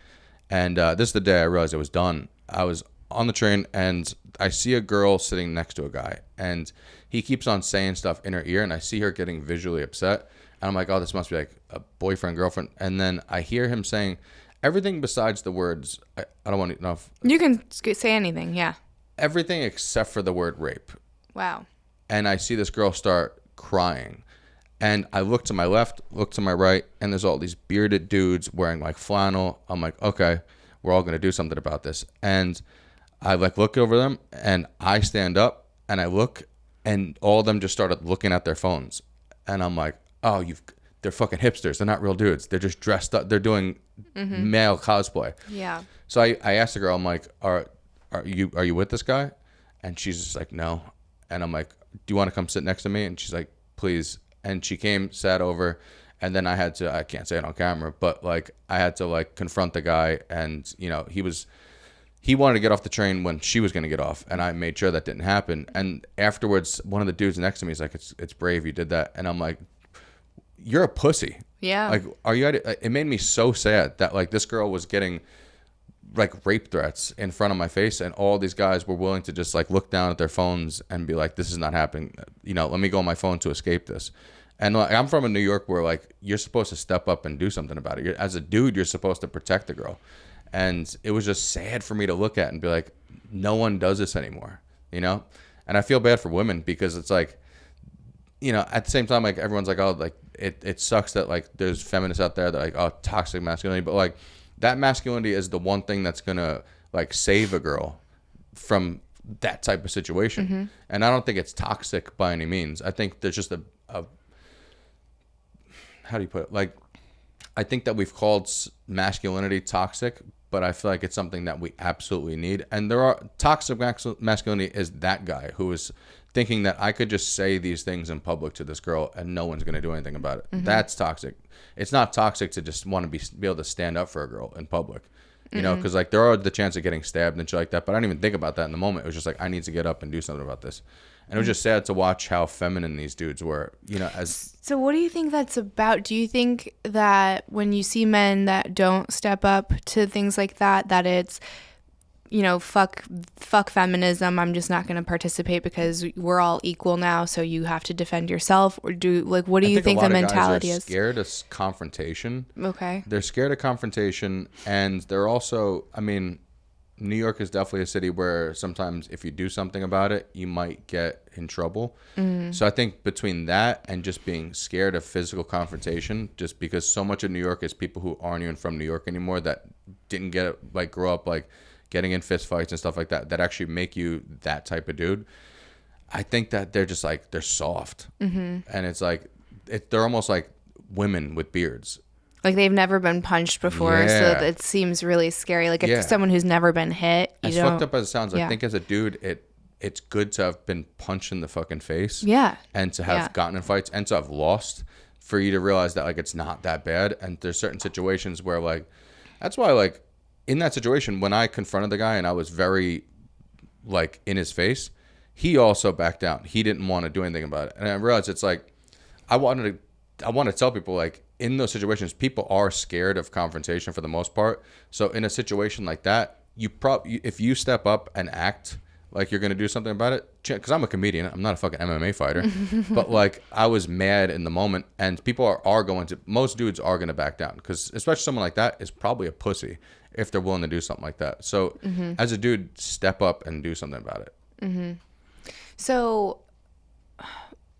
and this is the day I realized it was done. I was on the train and I see a girl sitting next to a guy, and he keeps on saying stuff in her ear, and I see her getting visually upset, and I'm like, oh, this must be like a boyfriend, girlfriend. And then I hear him saying everything besides the words, I don't want to know if, You can say anything. Yeah. everything except for the word rape. Wow. And I see this girl start crying, and I look to my left, look to my right, and there's all these bearded dudes wearing like flannel. I'm like, okay, we're all going to do something about this. And I like look over them, and I stand up and I look, and all of them just started looking at their phones. And I'm like, oh, they're fucking hipsters. They're not real dudes. They're just dressed up. They're doing male cosplay. Yeah. So I asked the girl, I'm like, are you with this guy? And she's just like, no. And I'm like, do you want to come sit next to me? And she's like, please. And she came, sat over, and then I can't say it on camera, but like I had to like confront the guy, and you know, he wanted to get off the train when she was going to get off, and I made sure that didn't happen. And afterwards, one of the dudes next to me is like, it's brave you did that. And I'm like, you're a pussy. Yeah. Like, it made me so sad that like this girl was getting like rape threats in front of my face, and all these guys were willing to just like look down at their phones and be like, this is not happening. You know, let me go on my phone to escape this. And like, I'm from New York where like you're supposed to step up and do something about it. As a dude, you're supposed to protect the girl. And it was just sad for me to look at and be like, no one does this anymore, you know? And I feel bad for women, because it's like, you know, at the same time, like everyone's like, oh, like it sucks that like there's feminists out there that like, oh, toxic masculinity. But like that masculinity is the one thing that's going to like save a girl from that type of situation. And I don't think it's toxic by any means. I think there's just a how do you put it? Like, I think that we've called masculinity toxic, but I feel like it's something that we absolutely need. And toxic masculinity is that guy who is thinking that I could just say these things in public to this girl and no one's going to do anything about it. That's toxic. It's not toxic to just want to be able to stand up for a girl in public, you know, because like there are the chance of getting stabbed and shit like that. But I didn't even think about that in the moment. It was just like, I need to get up and do something about this. And it was just sad to watch how feminine these dudes were, you know, So what do you think that's about? Do you think that when you see men that don't step up to things like that, that it's, you know, fuck feminism, I'm just not going to participate because we're all equal now, so you have to defend yourself? Or what do you think the mentality is? Scared of confrontation. Okay. They're scared of confrontation, and they're also, I mean, New York is definitely a city where sometimes if you do something about it, you might get in trouble. So I think between that and just being scared of physical confrontation, just because so much of New York is people who aren't even from New York anymore, that didn't grow up like getting in fist fights and stuff like that, that actually make you that type of dude. I think that they're just like, they're soft. And it's like, they're almost like women with beards. Like they've never been punched before, so it seems really scary. Like if someone who's never been hit, as fucked up as it sounds, I think as a dude, it's good to have been punched in the fucking face. Yeah. And to have gotten in fights and to have lost, for you to realize that like it's not that bad. And there's certain situations where like, that's why like in that situation, when I confronted the guy and I was very like in his face, he also backed down. He didn't want to do anything about it. And I realized it's like, I want to tell people like, in those situations, people are scared of confrontation for the most part. So in a situation like that, if you step up and act like you're going to do something about it, because I'm a comedian, I'm not a fucking MMA fighter, but like I was mad in the moment, and people are going to, most dudes are going to back down, because especially someone like that is probably a pussy if they're willing to do something like that. So as a dude, step up and do something about it. So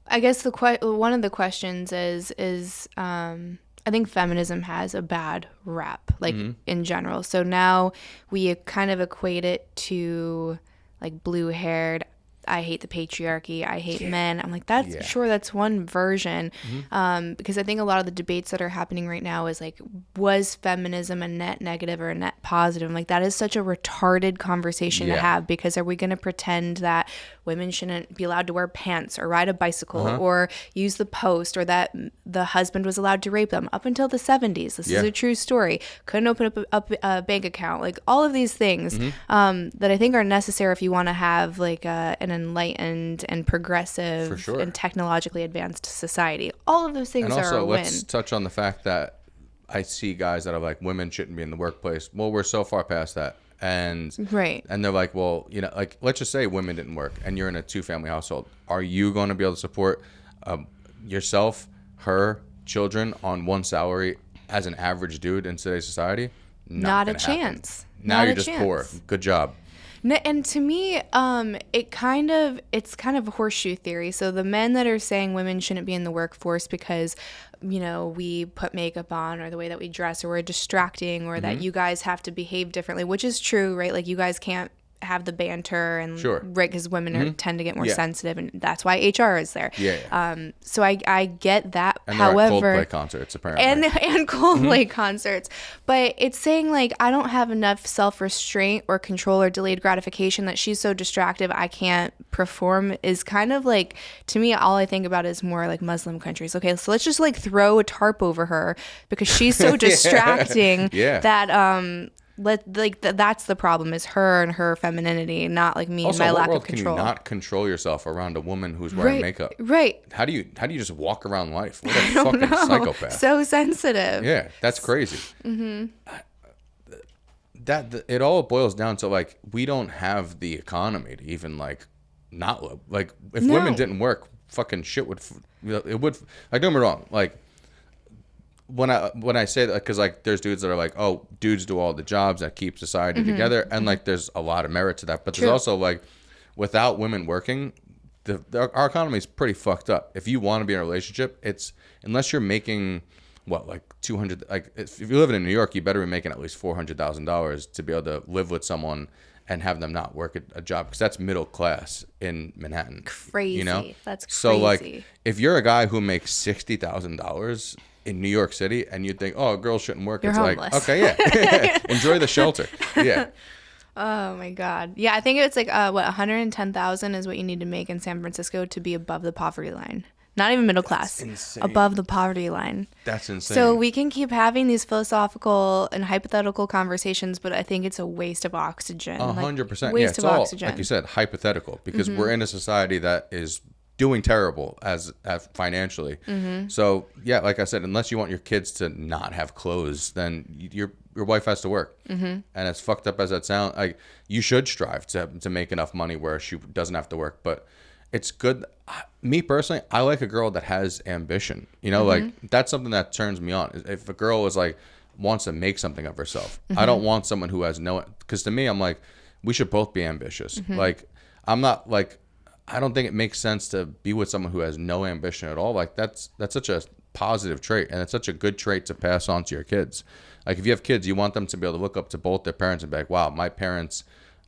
I guess one of the questions is I think feminism has a bad rap, like in general. So now we kind of equate it to like blue-haired, I hate the patriarchy, I hate men. I'm like, sure, that's one version. Because I think a lot of the debates that are happening right now is like, was feminism a net negative or a net positive? I'm like, that is such a retarded conversation to have, because are we going to pretend that women shouldn't be allowed to wear pants or ride a bicycle or use the post, or that the husband was allowed to rape them up until the 70s? This is a true story. Couldn't open up a bank account. Like all of these things that I think are necessary if you want to have like an enlightened and progressive and technologically advanced society. All of those things are a win. Let's touch on the fact that I see guys that are like, women shouldn't be in the workplace. Well, we're so far past that. And they're like, well, you know, like, let's just say women didn't work and you're in a 2-family household. Are you going to be able to support yourself, her, children on one salary as an average dude in today's society? Not a chance. Now you're just poor. Good job. And to me, it's kind of a horseshoe theory. So the men that are saying women shouldn't be in the workforce because, you know, we put makeup on, or the way that we dress, or we're distracting, or that you guys have to behave differently, which is true, right? Like you guys can't have the banter and right, because women tend to get more sensitive, and that's why HR is there. So I get that. And however, they're at Coldplay concerts apparently, and Coldplay concerts, but it's saying like, I don't have enough self-restraint or control or delayed gratification that she's so distractive I can't perform, is kind of like, to me, all I think about is more like Muslim countries. Okay, so let's just like throw a tarp over her because she's so distracting that that's the problem, is her and her femininity, not like me and my lack of control. Can you not control yourself around a woman who's wearing makeup? Right. How do you just walk around life? What a fucking psychopath. So sensitive. Yeah, that's crazy. It all boils down to like, we don't have the economy to even like not like, if women didn't work, fucking shit would, it would, like, don't get me wrong, like, when I say that, because like there's dudes that are like, oh, dudes do all the jobs that keep society together, and like there's a lot of merit to that, but there's also like, without women working, our economy is pretty fucked up. If you want to be in a relationship, it's, unless you're making like 200, like if you're living in New York, you better be making at least $400,000 to be able to live with someone and have them not work a job, because that's middle class in Manhattan. Crazy. You know, that's crazy. So like, if you're a guy who makes $60,000 in New York City and you think, oh, girls shouldn't work, you're it's homeless. Like, okay, enjoy the shelter. Oh my God. Yeah, I think it's like what, 110,000 is what you need to make in San Francisco to be above the poverty line. Not even middle class. Insane. Above the poverty line. That's insane. So we can keep having these philosophical and hypothetical conversations, but I think it's a waste of oxygen. 100%. Waste of oxygen. Like you said, hypothetical, because we're in a society that is doing terrible as financially. So yeah, like I said, unless you want your kids to not have clothes, then your wife has to work. And as fucked up as that sounds, like, you should strive to make enough money where she doesn't have to work. But it's good. Me personally, I like a girl that has ambition. You know, like, that's something that turns me on. If a girl is like, wants to make something of herself, I don't want someone who has no, because to me, I'm like, we should both be ambitious. Like, I'm not like, I don't think it makes sense to be with someone who has no ambition at all. Like, that's such a positive trait, and it's such a good trait to pass on to your kids. Like, if you have kids, you want them to be able to look up to both their parents and be like, wow, my parents,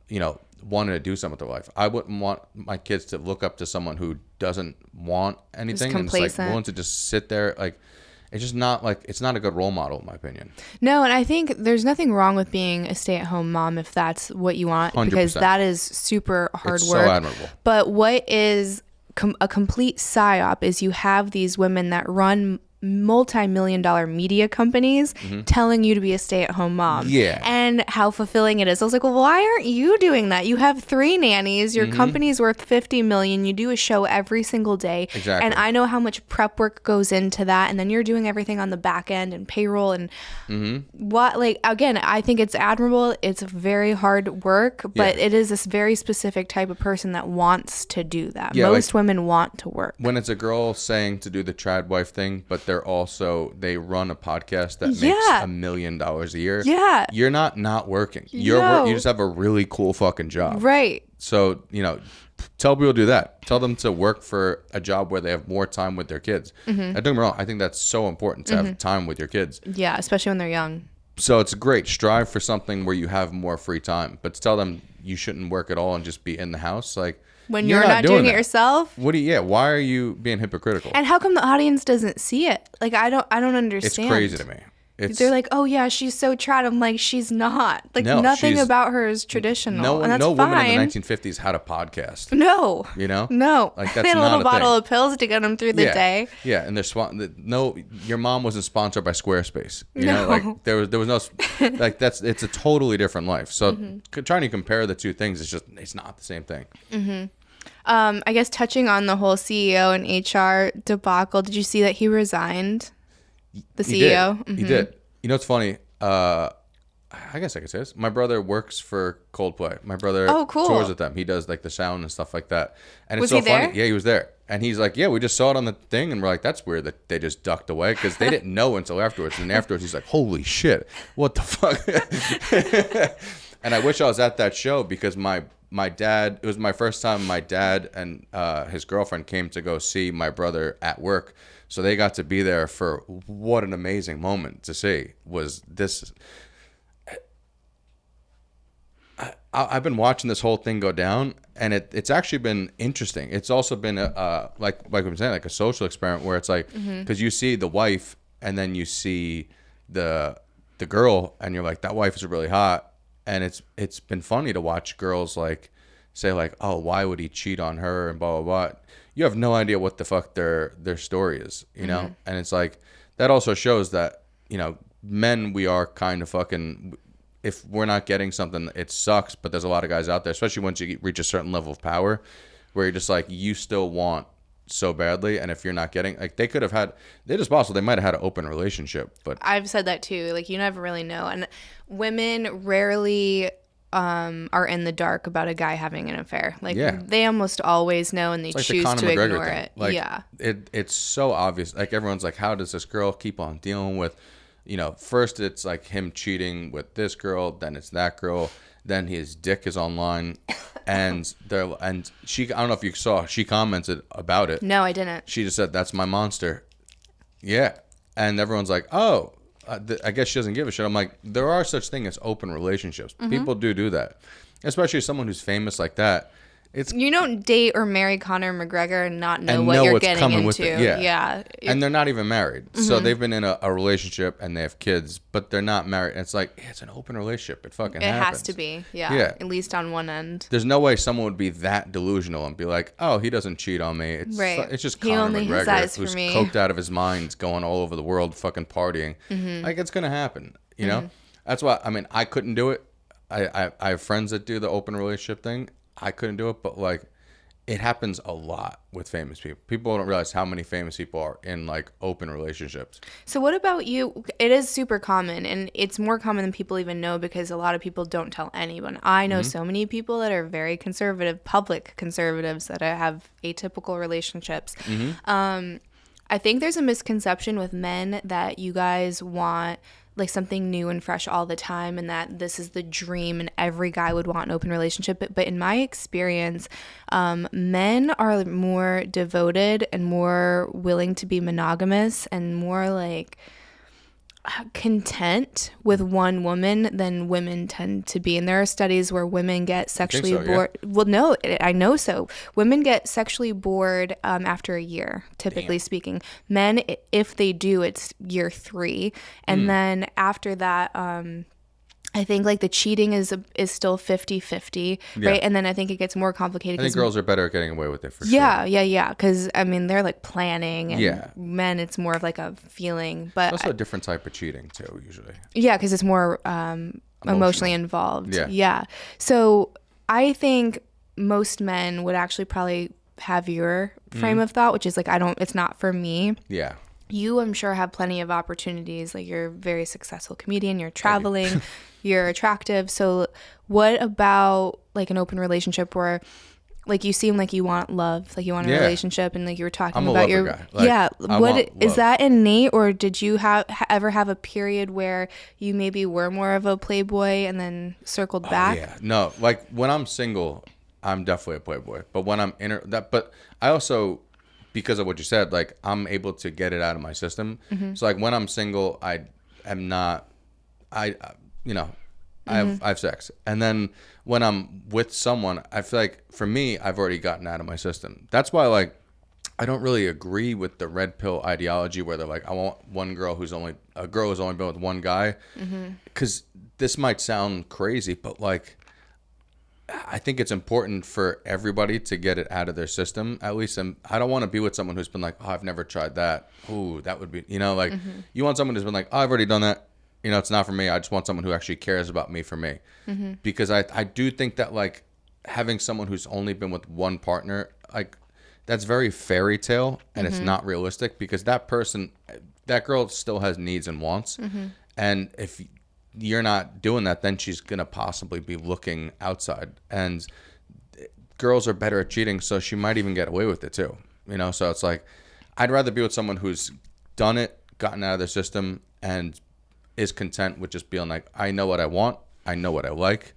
you know, wanted to do something with their life. I wouldn't want my kids to look up to someone who doesn't want anything and is like willing to just sit there. Like, it's just not, like, it's not a good role model in my opinion. No, and I think there's nothing wrong with being a stay-at-home mom if that's what you want, 100%. because that is super hard It's work. so admirable. But what is a complete psyop is you have these women that run multi-million-dollar media companies telling you to be a stay-at-home mom. Yeah. And how fulfilling it is. I was like, well, why aren't you doing that? You have 3 nannies. Your company's worth $50 million. You do a show every single day. Exactly. And I know how much prep work goes into that. And then you're doing everything on the back end and payroll and what, like, again, I think it's admirable. It's very hard work, but it is this very specific type of person that wants to do that. Yeah, most women want to work. When it's a girl saying to do the trad wife thing, but they run a podcast that makes Yeah. $1 million a year. Yeah. You're not working. You just have a really cool fucking job. Right. So, tell people to do that. Tell them to work for a job where they have more time with their kids. Don't get me wrong. I think that's so important to have time with your kids. Yeah, especially when they're young. So it's great. Strive for something where you have more free time. But to tell them you shouldn't work at all and just be in the house, like When you're not doing it yourself. Why are you being hypocritical? And how come the audience doesn't see it? Like I don't understand. It's crazy to me. They're like, oh yeah, she's so trad. I'm like, she's not. Like nothing about her is traditional. And that's no fine. woman in the 1950s had a podcast. No. No. Like that's they had a not little bottle thing. of pills to get them through the day. Yeah, and your mom wasn't sponsored by Squarespace. You know, like there was no like it's a totally different life. So trying to compare the two things it's not the same thing. I guess touching on the whole CEO and HR debacle, did you see that he resigned? The CEO? He did. It's funny. I guess I could say this. My brother works for Coldplay. My brother tours with them. He does like the sound and stuff like that. And it's so funny. There? Yeah, he was there. And he's like, yeah, we just saw it on the thing. And we're like, that's weird that they just ducked away because they didn't know until afterwards. And afterwards, he's like, holy shit, what the fuck? And I wish I was at that show because my dad, it was my first time my dad and his girlfriend came to go see my brother at work. So they got to be there for what an amazing moment to see was this. I've been watching this whole thing go down, and it's actually been interesting. It's also been like I'm saying, like a social experiment where it's like because you see the wife and then you see the girl, and you're like, that wife is really hot, and it's been funny to watch girls like say like, oh, why would he cheat on her and blah blah blah. You have no idea what the fuck their story is, and it's like that also shows that men, we are kind of fucking. If we're not getting something, it sucks. But there's a lot of guys out there, especially once you reach a certain level of power, where you're just like, you still want so badly. And if you're not getting, like, they could have had, it is possible they might have had an open relationship. But I've said that too. Like, you never really know. And women rarely are in the dark about a guy having an affair. Like, they almost always know, and they choose to ignore it. Like, it's so obvious. Like, everyone's like, how does this girl keep on dealing with? First it's like him cheating with this girl, then it's that girl, then his dick is online, and she, I don't know if you saw, she commented about it. No, I didn't. She just said, "That's my monster." Yeah, and everyone's like, "Oh, I guess she doesn't give a shit." I'm like, there are such things as open relationships. People do that, especially someone who's famous like that. You don't date or marry Conor McGregor and not know what you're getting into. Yeah. And they're not even married. So they've been in a relationship and they have kids, but they're not married. And it's like, it's an open relationship. It fucking happens. It has to be. Yeah. At least on one end. There's no way someone would be that delusional and be like, oh, he doesn't cheat on me. It's just Conor McGregor who's coked out of his mind, going all over the world, fucking partying. Like, it's going to happen. You know? That's why, I mean, I couldn't do it. I have friends that do the open relationship thing. I couldn't do it, but like, it happens a lot with famous people. People don't realize how many famous people are in like open relationships. So what about you? It is super common, and it's more common than people even know because a lot of people don't tell anyone. I know so many people that are very conservative, public conservatives that have atypical relationships. I think there's a misconception with men that you guys want like something new and fresh all the time, and that this is the dream and every guy would want an open relationship. But in my experience, men are more devoted and more willing to be monogamous and more like content with one woman than women tend to be. And there are studies where women get sexually bored. Yeah. Well, no, I know so. Women get sexually bored after a year, typically speaking. Men, if they do, it's year 3. And then after that, I think like the cheating is still 50-50, right? And then I think it gets more complicated. I think girls are better at getting away with it for sure. Yeah. Because I mean, they're like planning, and men, it's more of like a feeling. But it's also a different type of cheating too, usually. Yeah, because it's more emotionally involved. Yeah. So I think most men would actually probably have your frame of thought, which is like, it's not for me. Yeah. You, I'm sure, have plenty of opportunities. Like, you're a very successful comedian. You're traveling. You're attractive. So what about, like, an open relationship where, like you seem like you want love, like you want a relationship, and like you were talking I'm about a your lover guy. Like, what is that innate, or did you ever have a period where you maybe were more of a playboy and then circled back? Yeah, no, like when I'm single, I'm definitely a playboy. But when I'm but I also, because of what you said, like I'm able to get it out of my system. So like when I'm single, I am not, you know, I have sex, and then when I'm with someone, I feel like for me, I've already gotten out of my system. That's why like I don't really agree with the red pill ideology where they're like, I want one girl who's only been with one guy, because this might sound crazy, but like I think it's important for everybody to get it out of their system. At least I don't want to be with someone who's been like, oh, I've never tried that. Ooh, that would be, you know, like you want someone who's been like, oh, I've already done that. You know, it's not for me. I just want someone who actually cares about me for me. Because I do think that like having someone who's only been with one partner, like that's very fairy tale and it's not realistic, because that girl still has needs and wants. And if you're not doing that, then she's going to possibly be looking outside. And girls are better at cheating, so she might even get away with it too. You know, so it's like I'd rather be with someone who's done it, gotten out of their system, and is content with just being like, I know what I want, I know what I like,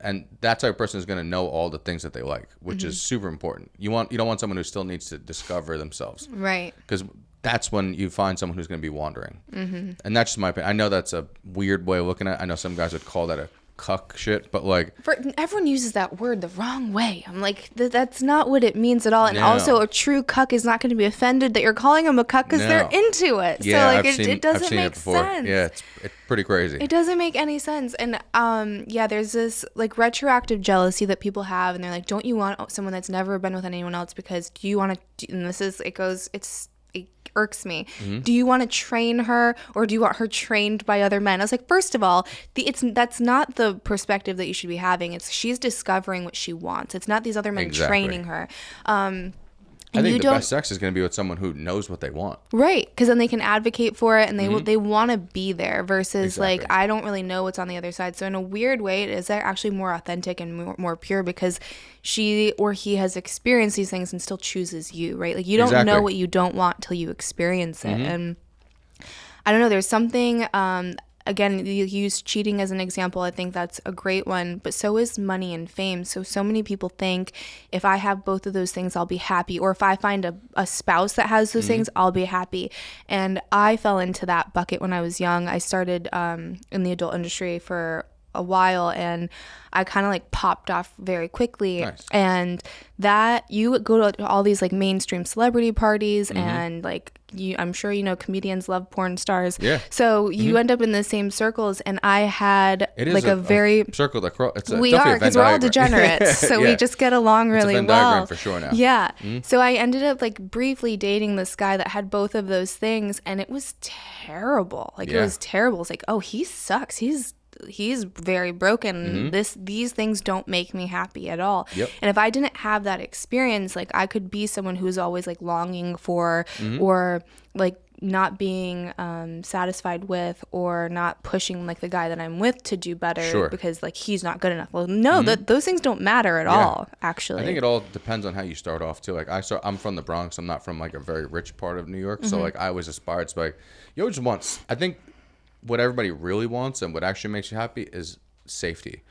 and that type of person is going to know all the things that they like, which is super important. You don't want someone who still needs to discover themselves, Right? Because that's when you find someone who's going to be wandering. And that's just my opinion. I know that's a weird way of looking at it. I know some guys would call that a cuck shit, but like everyone uses that word the wrong way. I'm like, that's not what it means at all. And No. also, a true cuck is not going to be offended that you're calling them a cuck because they're into it. Yeah, so like it doesn't make sense. Yeah, it's pretty crazy. It doesn't make any sense. And yeah, there's this like retroactive jealousy that people have, and they're like, don't you want someone that's never been with anyone else because do you want to? And this is it irks me. Do you want to train her, or do you want her trained by other men? I was like, first of all, that's not the perspective that you should be having. It's she's discovering what she wants. It's not these other men training her. I think the best sex is going to be with someone who knows what they want. Right, because then they can advocate for it, and they want to be there versus like, I don't really know what's on the other side. So in a weird way, it is actually more authentic and more pure because she or he has experienced these things and still chooses you, right? Like you don't know what you don't want till you experience it. And I don't know, there's something... Again, you use cheating as an example. I think that's a great one, but so is money and fame. So many people think if I have both of those things, I'll be happy. Or if I find a spouse that has those things, I'll be happy. And I fell into that bucket when I was young. I started in the adult industry for a while, and I kind of like popped off very quickly. Nice. And that you go to all these like mainstream celebrity parties and like I'm sure you know comedians love porn stars. Yeah. So you end up in the same circles, and I had like a very circle that we are because we're all degenerates, so we just get along really it's a Venn well. diagram for sure now. Yeah. So I ended up like briefly dating this guy that had both of those things, and it was terrible. Like it was terrible. It's like, oh, he sucks. He's very broken. These things don't make me happy at all. Yep. And if I didn't have that experience, like I could be someone who's always like longing for or like not being satisfied with or not pushing like the guy that I'm with to do better because like he's not good enough. Well, no, those things don't matter at all, actually. I think it all depends on how you start off too. Like I'm from the Bronx. I'm not from like a very rich part of New York. So like I always aspired to like, you always want, I think what everybody really wants and what actually makes you happy is safety,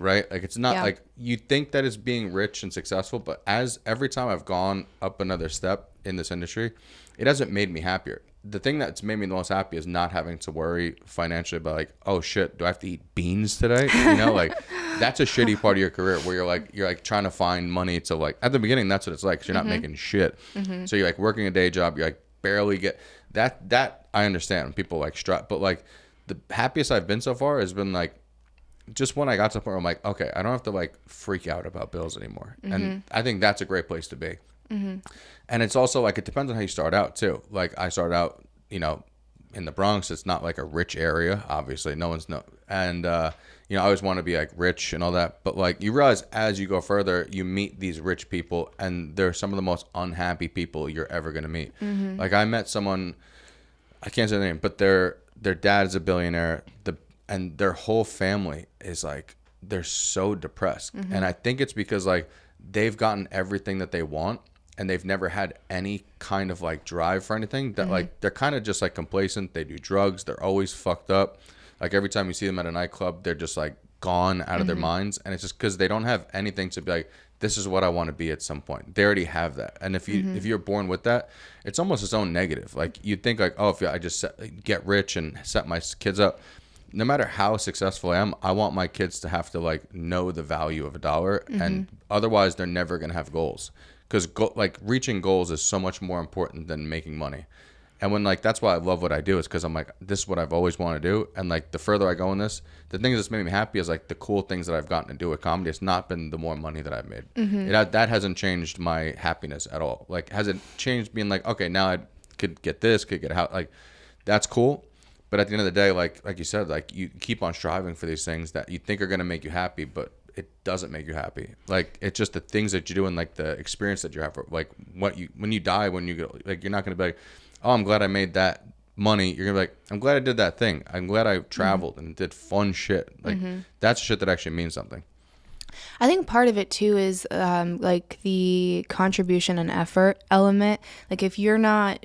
right? Like it's not like you think that it's being rich and successful, but every time I've gone up another step in this industry, it hasn't made me happier. The thing that's made me the most happy is not having to worry financially about like, oh shit, do I have to eat beans today? You know, like that's a shitty part of your career where you're like trying to find money to like, at the beginning, that's what it's like. 'Cause you're not making shit. So you're like working a day job. You're like barely get that. I understand people like strut, but like the happiest I've been so far has been like just when I got to the point where I'm like, okay, I don't have to like freak out about bills anymore. And I think that's a great place to be. And it's also like, it depends on how you start out too. Like I started out, you know, in the Bronx. It's not like a rich area, obviously. And you know, I always want to be like rich and all that, but like you realize as you go further, you meet these rich people and they're some of the most unhappy people you're ever going to meet. Like I met someone, I can't say the name, but their dad is a billionaire, and their whole family is like, they're so depressed. And I think it's because like they've gotten everything that they want, and they've never had any kind of like drive for anything, that like they're kind of just like complacent. They do drugs. They're always fucked up. Like every time you see them at a nightclub, they're just like gone out of their minds. And it's just because they don't have anything to be like, this is what I want to be at some point. They already have that. And if you're born with that, it's almost its own negative. Like you'd think like, oh, if I just get rich and set my kids up, no matter how successful I am, I want my kids to have to like know the value of a dollar, and otherwise they're never gonna have goals. Because like reaching goals is so much more important than making money. And when like that's why I love what I do, is because I'm like, this is what I've always wanted to do. And like the further I go in this, the thing that's made me happy is like the cool things that I've gotten to do with comedy. It's not been the more money that I've made. That hasn't changed my happiness at all. Like has it changed being like, okay, now I could get this, could get out, like that's cool. But at the end of the day, like you said, like you keep on striving for these things that you think are gonna make you happy, but it doesn't make you happy. Like it's just the things that you do and like the experience that you have. Like when you die, when you go, like you're not gonna be like, oh, I'm glad I made that money. You're gonna be like, I'm glad I did that thing. I'm glad I traveled and did fun shit. Like that's shit that actually means something. I think part of it too is like the contribution and effort element. Like if you're not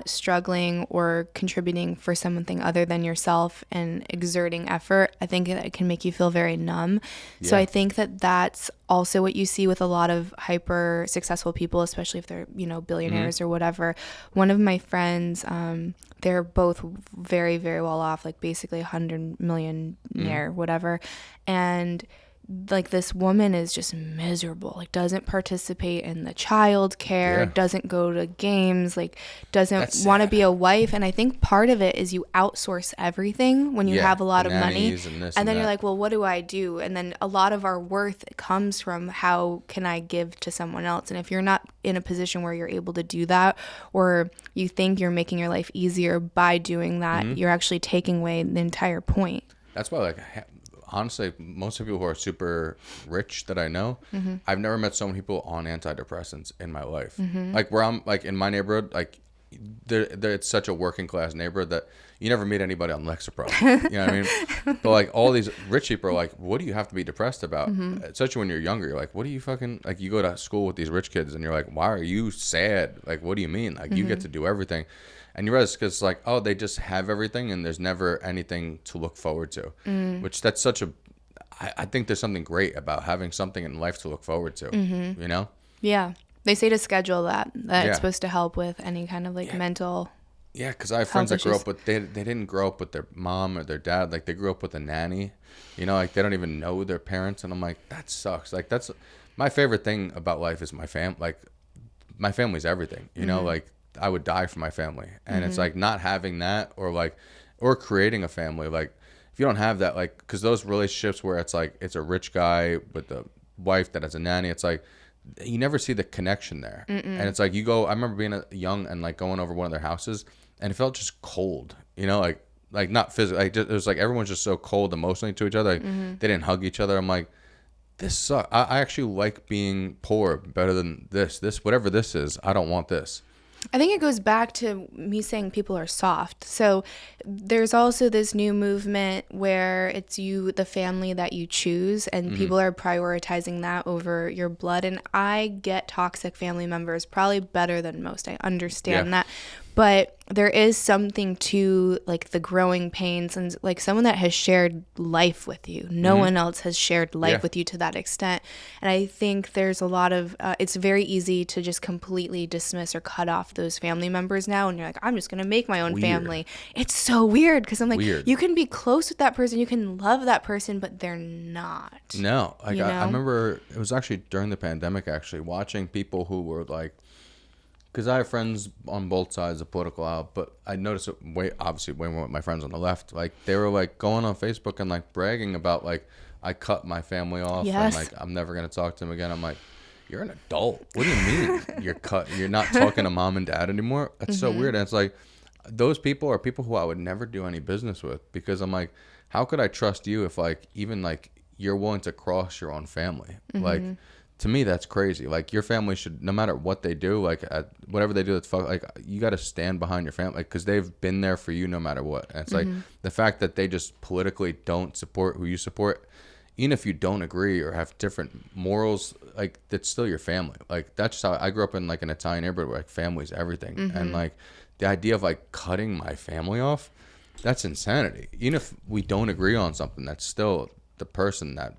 struggling or contributing for something other than yourself and exerting effort, I think it can make you feel very numb. Yeah. So I think that that's also what you see with a lot of hyper successful people, especially if they're, you know, billionaires or whatever. One of my friends, they're both very, very well off, like basically 100 millionaire, whatever. And like this woman is just miserable, like doesn't participate in the child care, doesn't go to games, like doesn't want to be a wife. And I think part of it is you outsource everything when you have a lot of money, and then you're like, well, what do I do? And then a lot of our worth comes from how can I give to someone else. And if you're not in a position where you're able to do that, or you think you're making your life easier by doing that, you're actually taking away the entire point. That's why, like, honestly, most of the people who are super rich that I know, I've never met so many people on antidepressants in my life. Like where I'm, like in my neighborhood, like it's such a working class neighborhood that you never meet anybody on Lexapro. You know what I mean? But like all these rich people are like, what do you have to be depressed about? Especially when you're younger, you're like, what do you fucking, like you go to school with these rich kids and you're like, why are you sad? Like, what do you mean? Like you get to do everything. And you realize because like, oh, they just have everything and there's never anything to look forward to, which that's such a, I think there's something great about having something in life to look forward to, you know? Yeah. They say to schedule that it's supposed to help with any kind of like mental. Yeah, because I have friends that grew up with, they didn't grow up with their mom or their dad. Like they grew up with a nanny, you know, like they don't even know their parents. And I'm like, that sucks. Like that's my favorite thing about life is my fam. Like my family's everything, you know, like I would die for my family. And it's like not having that or creating a family. Like if you don't have that, like, because those relationships where it's like it's a rich guy with a wife that has a nanny, it's like you never see the connection there. And it's like you go, I remember being young and like going over one of their houses and it felt just cold, you know, like not physically, like it was like everyone's just so cold emotionally to each other. Like they didn't hug each other. I'm like, this sucks. I actually like being poor better than this whatever this is. I don't want this. I think it goes back to me saying people are soft. So there's also this new movement where it's you, the family that you choose, and people are prioritizing that over your blood. And I get toxic family members probably better than most. I understand that. But there is something to like the growing pains and like someone that has shared life with you. No one else has shared life with you to that extent. And I think there's a lot of, it's very easy to just completely dismiss or cut off those family members now. And you're like, I'm just going to make my own family. It's so weird because I'm like, you can be close with that person. You can love that person, but they're not. No. Like I remember it was actually during the pandemic actually watching people who were like, because I have friends on both sides of political aisle, but I noticed it way more with my friends on the left. Like they were like going on Facebook and like bragging about like I cut my family off and like I'm never gonna talk to them again. I'm like, you're an adult. What do you mean you're cut? You're not talking to mom and dad anymore? That's so weird. And it's like those people are people who I would never do any business with because I'm like, how could I trust you if like even like you're willing to cross your own family? Like. To me, that's crazy. Like your family should, no matter what they do, like whatever they do, that's like you got to stand behind your family because they've been there for you no matter what. And it's like the fact that they just politically don't support who you support, even if you don't agree or have different morals, like that's still your family. Like that's just how I grew up in like an Italian neighborhood where like family's everything. And like the idea of like cutting my family off, that's insanity. Even if we don't agree on something, that's still the person that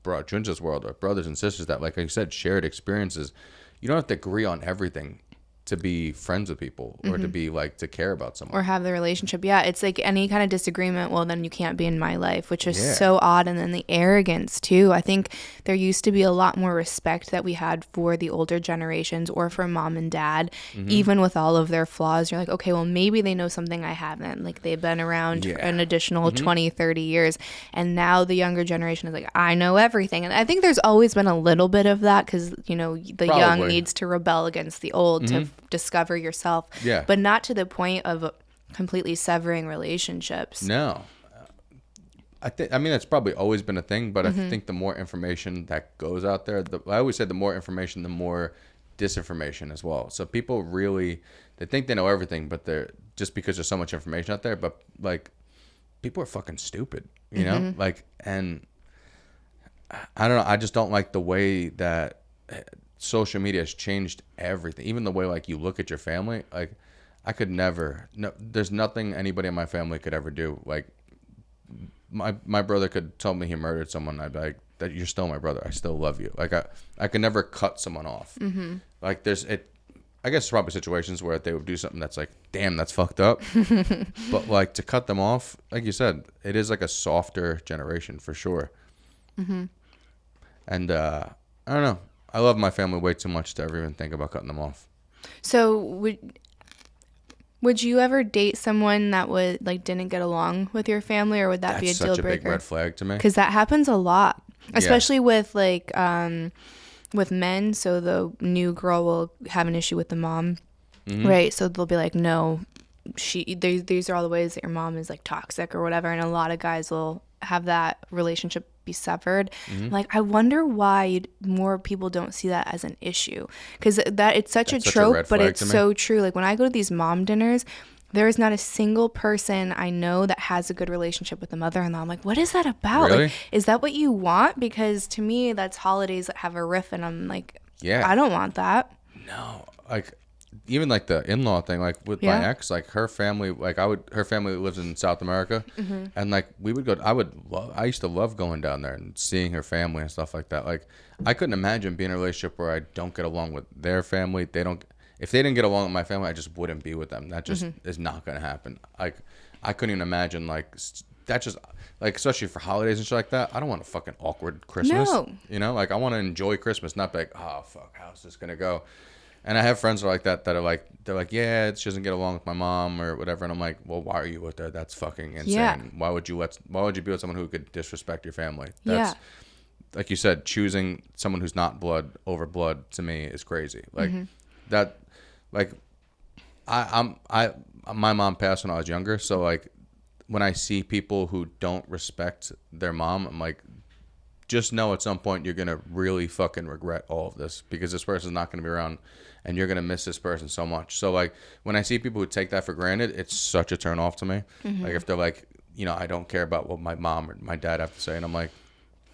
brought you into this world, or brothers and sisters that, like I said, shared experiences. You don't have to agree on everything to be friends with people, or to be like to care about someone or have the relationship. Yeah, it's like any kind of disagreement, well then you can't be in my life, which is Yeah. so odd. And then the arrogance too. I think there used to be a lot more respect that we had for the older generations, or for mom and dad, even with all of their flaws. You're like, okay, well maybe they know something I haven't, like they've been around for an additional 20, 30 years, and now the younger generation is like, I know everything. And I think there's always been a little bit of that, because you know the young needs to rebel against the old to discover yourself, but not to the point of completely severing relationships. No. I mean, that's probably always been a thing, but I think the more information that goes out there, I always said the more information, the more disinformation as well. So people really, they think they know everything, but they're just because there's so much information out there, but like people are fucking stupid, you know? Like, and I don't know, I just don't like the way that social media has changed everything. Even the way like you look at your family, like I could never, no, there's nothing anybody in my family could ever do. Like my brother could tell me he murdered someone, I'd be like, that you're still my brother, I still love you. Like I could never cut someone off. Like there's it, I guess there's probably situations where they would do something that's like, damn, that's fucked up. But like to cut them off, like you said, it is like a softer generation for sure. And I don't know, I love my family way too much to ever even think about cutting them off. So would you ever date someone that would like didn't get along with your family, or would that be a deal breaker? That's such a big red flag to me. Because that happens a lot, especially with like with men. So the new girl will have an issue with the mom, right? So they'll be like, no, these are all the ways that your mom is like toxic or whatever, and a lot of guys will have that relationship be severed. Like I wonder why more people don't see that as an issue, because that it's such a trope, but it's so true. Like when I go to these mom dinners, there is not a single person I know that has a good relationship with the mother-in-law. I'm like, what is that about? Really? Like, is that what you want? Because to me, that's holidays that have a riff, and I'm like, I don't want that. No, like even like the in-law thing, like with my ex, like her family, like her family lives in South America, and like we would go, I used to love going down there and seeing her family and stuff like that. Like I couldn't imagine being in a relationship where I don't get along with their family. If they didn't get along with my family, I just wouldn't be with them. That just is not going to happen. Like I couldn't even imagine like that, just like, especially for holidays and shit like that. I don't want a fucking awkward Christmas. No. You know, like I want to enjoy Christmas, not be like, oh fuck, how's this going to go? And I have friends that are like that are like, they're like, yeah, she doesn't get along with my mom or whatever. And I'm like, well, why are you with her? That's fucking insane. Yeah. Why would you be with someone who could disrespect your family? That's, like you said, choosing someone who's not blood over blood to me is crazy. Like that, like my mom passed when I was younger. So like when I see people who don't respect their mom, I'm like, just know at some point you're going to really fucking regret all of this, because this person's not going to be around and you're going to miss this person so much. So like when I see people who take that for granted, it's such a turn off to me. Like if they're like, you know, I don't care about what my mom or my dad have to say. And I'm like,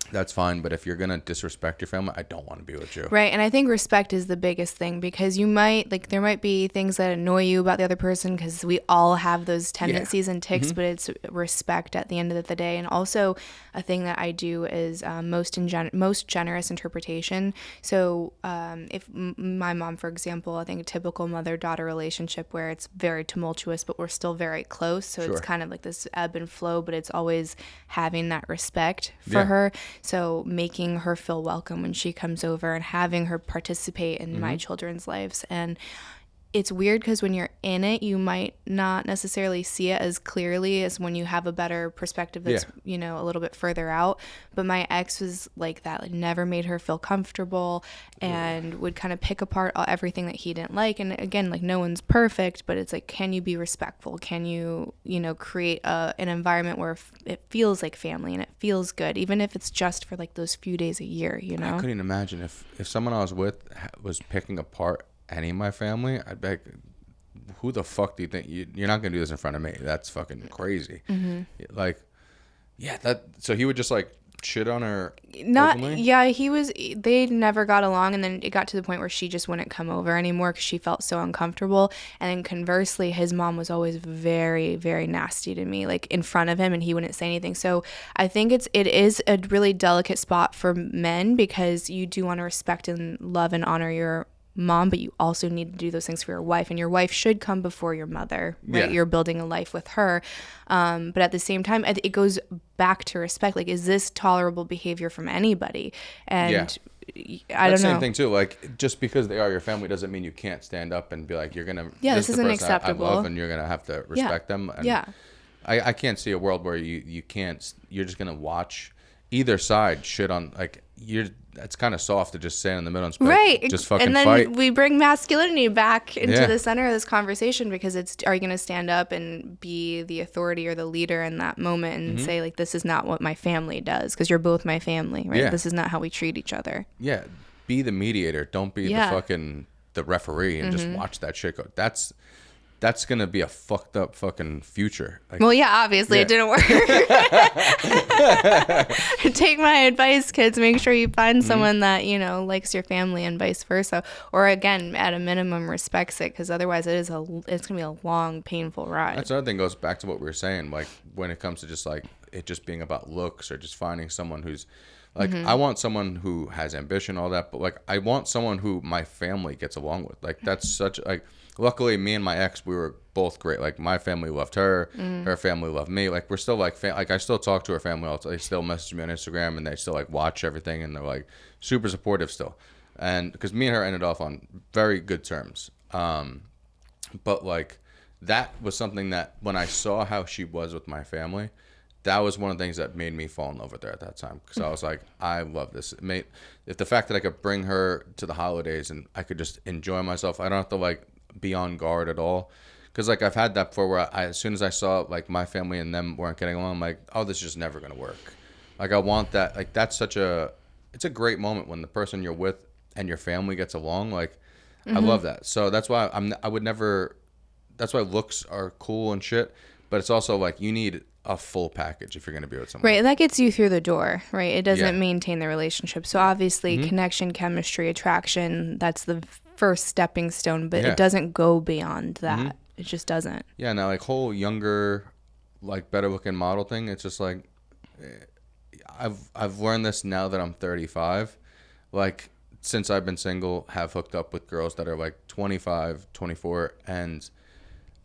that's fine, but if you're gonna disrespect your family, I don't want to be with you. Right. And I think respect is the biggest thing, because you might like, there might be things that annoy you about the other person, because we all have those tendencies and tics, but it's respect at the end of the day. And also a thing that I do is most generous interpretation. So if my mom, for example, I think a typical mother-daughter relationship where it's very tumultuous, but we're still very close. So it's kind of like this ebb and flow, but it's always having that respect for her. So making her feel welcome when she comes over and having her participate in my children's lives. And it's weird because when you're in it, you might not necessarily see it as clearly as when you have a better perspective that's, you know, a little bit further out. But my ex was like that, like never made her feel comfortable and would kind of pick apart everything that he didn't like. And again, like no one's perfect, but it's like, can you be respectful? Can you, you know, create an environment where it feels like family and it feels good, even if it's just for like those few days a year, you know? I couldn't imagine if someone I was with was picking apart any of my family. I'd be like, who the fuck do you think you're not gonna do this in front of me? That's fucking crazy. Like, yeah, that. So he would just like shit on her Not, openly? yeah, they never got along, and then it got to the point where she just wouldn't come over anymore because she felt so uncomfortable. And then conversely, his mom was always very, very nasty to me, like in front of him, and he wouldn't say anything. So I think it is a really delicate spot for men, because you do want to respect and love and honor your mom, but you also need to do those things for your wife, and your wife should come before your mother, right? Yeah. You're building a life with her, but at the same time, it goes back to respect. Like, is this tolerable behavior from anybody? And I don't know. Same thing too. Like, just because they are your family doesn't mean you can't stand up and be like, you're gonna, this isn't acceptable. I love, and you're gonna have to respect them. And Yeah. I can't see a world where you can't. You're just gonna watch either side shit on, like, it's kind of soft to just stand in the middle and just, right, just fucking and then fight. we bring masculinity back into the center of this conversation, because are you going to stand up and be the authority or the leader in that moment and say, like, this is not what my family does, because you're both my family, right? Yeah. This is not how we treat each other. Yeah, be the mediator. Don't be the referee and just watch that shit go. That's gonna be a fucked up fucking future. Like, Well, yeah, obviously it didn't work. Take my advice, kids. Make sure you find someone that, likes your family, and vice versa. Or again, at a minimum, respects it, because otherwise it's gonna be a long, painful ride. That's another thing, goes back to what we were saying. Like, when it comes to just like it just being about looks, or just finding someone who's like, I want someone who has ambition, all that, but like, I want someone who my family gets along with. Like, that's such like. Luckily, me and my ex, we were both great. Like, my family loved her, her family loved me. Like, we're still like, like, I still talk to her family all the time. They still message me on Instagram, and they still like watch everything, and they're like super supportive still. And because me and her ended off on very good terms. But like, that was something that when I saw how she was with my family, that was one of the things that made me fall in love with her at that time. Because I was like, I love this. If the fact that I could bring her to the holidays and I could just enjoy myself, I don't have to like be on guard at all, because like I've had that before, where as soon as I saw like my family and them weren't getting along, I'm like, oh, this is just never gonna work. Like, I want that. Like, it's a great moment when the person you're with and your family gets along. Like, I love that. So that's why that's why looks are cool and shit, but it's also like, you need a full package if you're going to be with someone. Right, that gets you through the door, right? It doesn't maintain the relationship. So obviously, connection, chemistry, attraction, that's the first stepping stone, but it doesn't go beyond that. It just doesn't. Yeah, now, like, whole younger, like, better looking model thing, it's just like, I've learned this now that I'm 35. Like, since I've been single, have hooked up with girls that are like 25, 24, and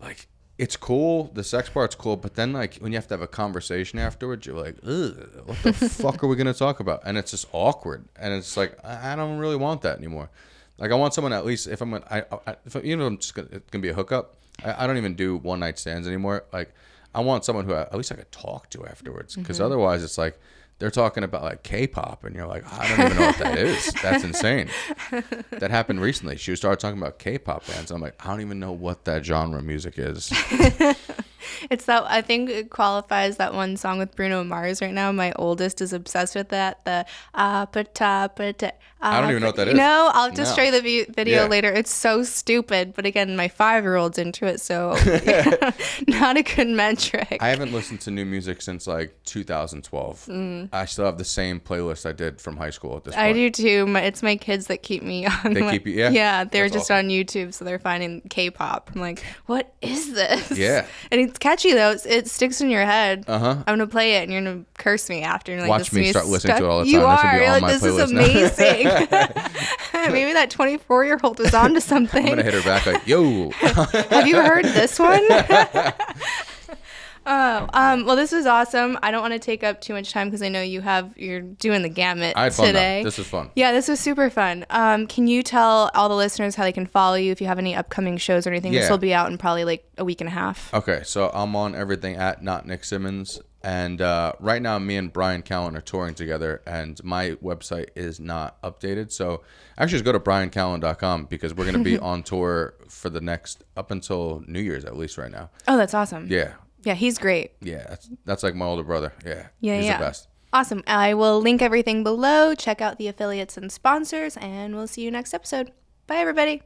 like, it's cool. The sex part's cool, but then like, when you have to have a conversation afterwards, you're like, ugh, what the fuck are we gonna talk about? And it's just awkward, and it's like, I don't really want that anymore. Like, I want someone, at least if I'm gonna, I'm just gonna, it's gonna be a hookup. I don't even do one night stands anymore. Like, I want someone who at least I could talk to afterwards, because otherwise it's like, they're talking about like K-pop, and you're like, I don't even know what that is. That's insane. That happened recently. She started talking about K-pop bands. I'm like, I don't even know what that genre of music is. It's that, I think it qualifies, that one song with Bruno Mars right now. My oldest is obsessed with that. The I don't even know what that is. No, I'll just show you the video later. It's so stupid. But again, my 5-year-old's into it, so not a good metric. I haven't listened to new music since like 2012. I still have the same playlist I did from high school at this point. I do too. It's my kids that keep me on. They keep you, yeah? Yeah, they're That's just awesome. on YouTube, so they're finding K-pop. I'm like, what is this? Yeah. And it's catchy though. It sticks in your head. Uh-huh. I'm gonna play it, and you're gonna curse me after. And you're like, Watch this me music's start listening to it all the time. You This will are. be You're on like, my this is playlist now. amazing. Maybe that 24-year-old was onto something. I'm gonna hit her back like, yo. Have you heard this one? Well, this was awesome. I don't want to take up too much time, because I know you're doing the gamut I had fun today. though. This was fun. Yeah, this was super fun. Can you tell all the listeners how they can follow you, if you have any upcoming shows or anything? This will be out in probably like a week and a half. Okay, so I'm on everything at Not Nick Simmons, and right now me and Brian Callen are touring together, and my website is not updated. So actually, just go to briancallen.com, because we're gonna be on tour for the next, up until New Year's at least right now. Oh, that's awesome. Yeah, Yeah, he's great. yeah, that's like my older brother. Yeah, Yeah, he's yeah. the best. Awesome. I will link everything below. Check out the affiliates and sponsors, and we'll see you next episode. Bye, everybody.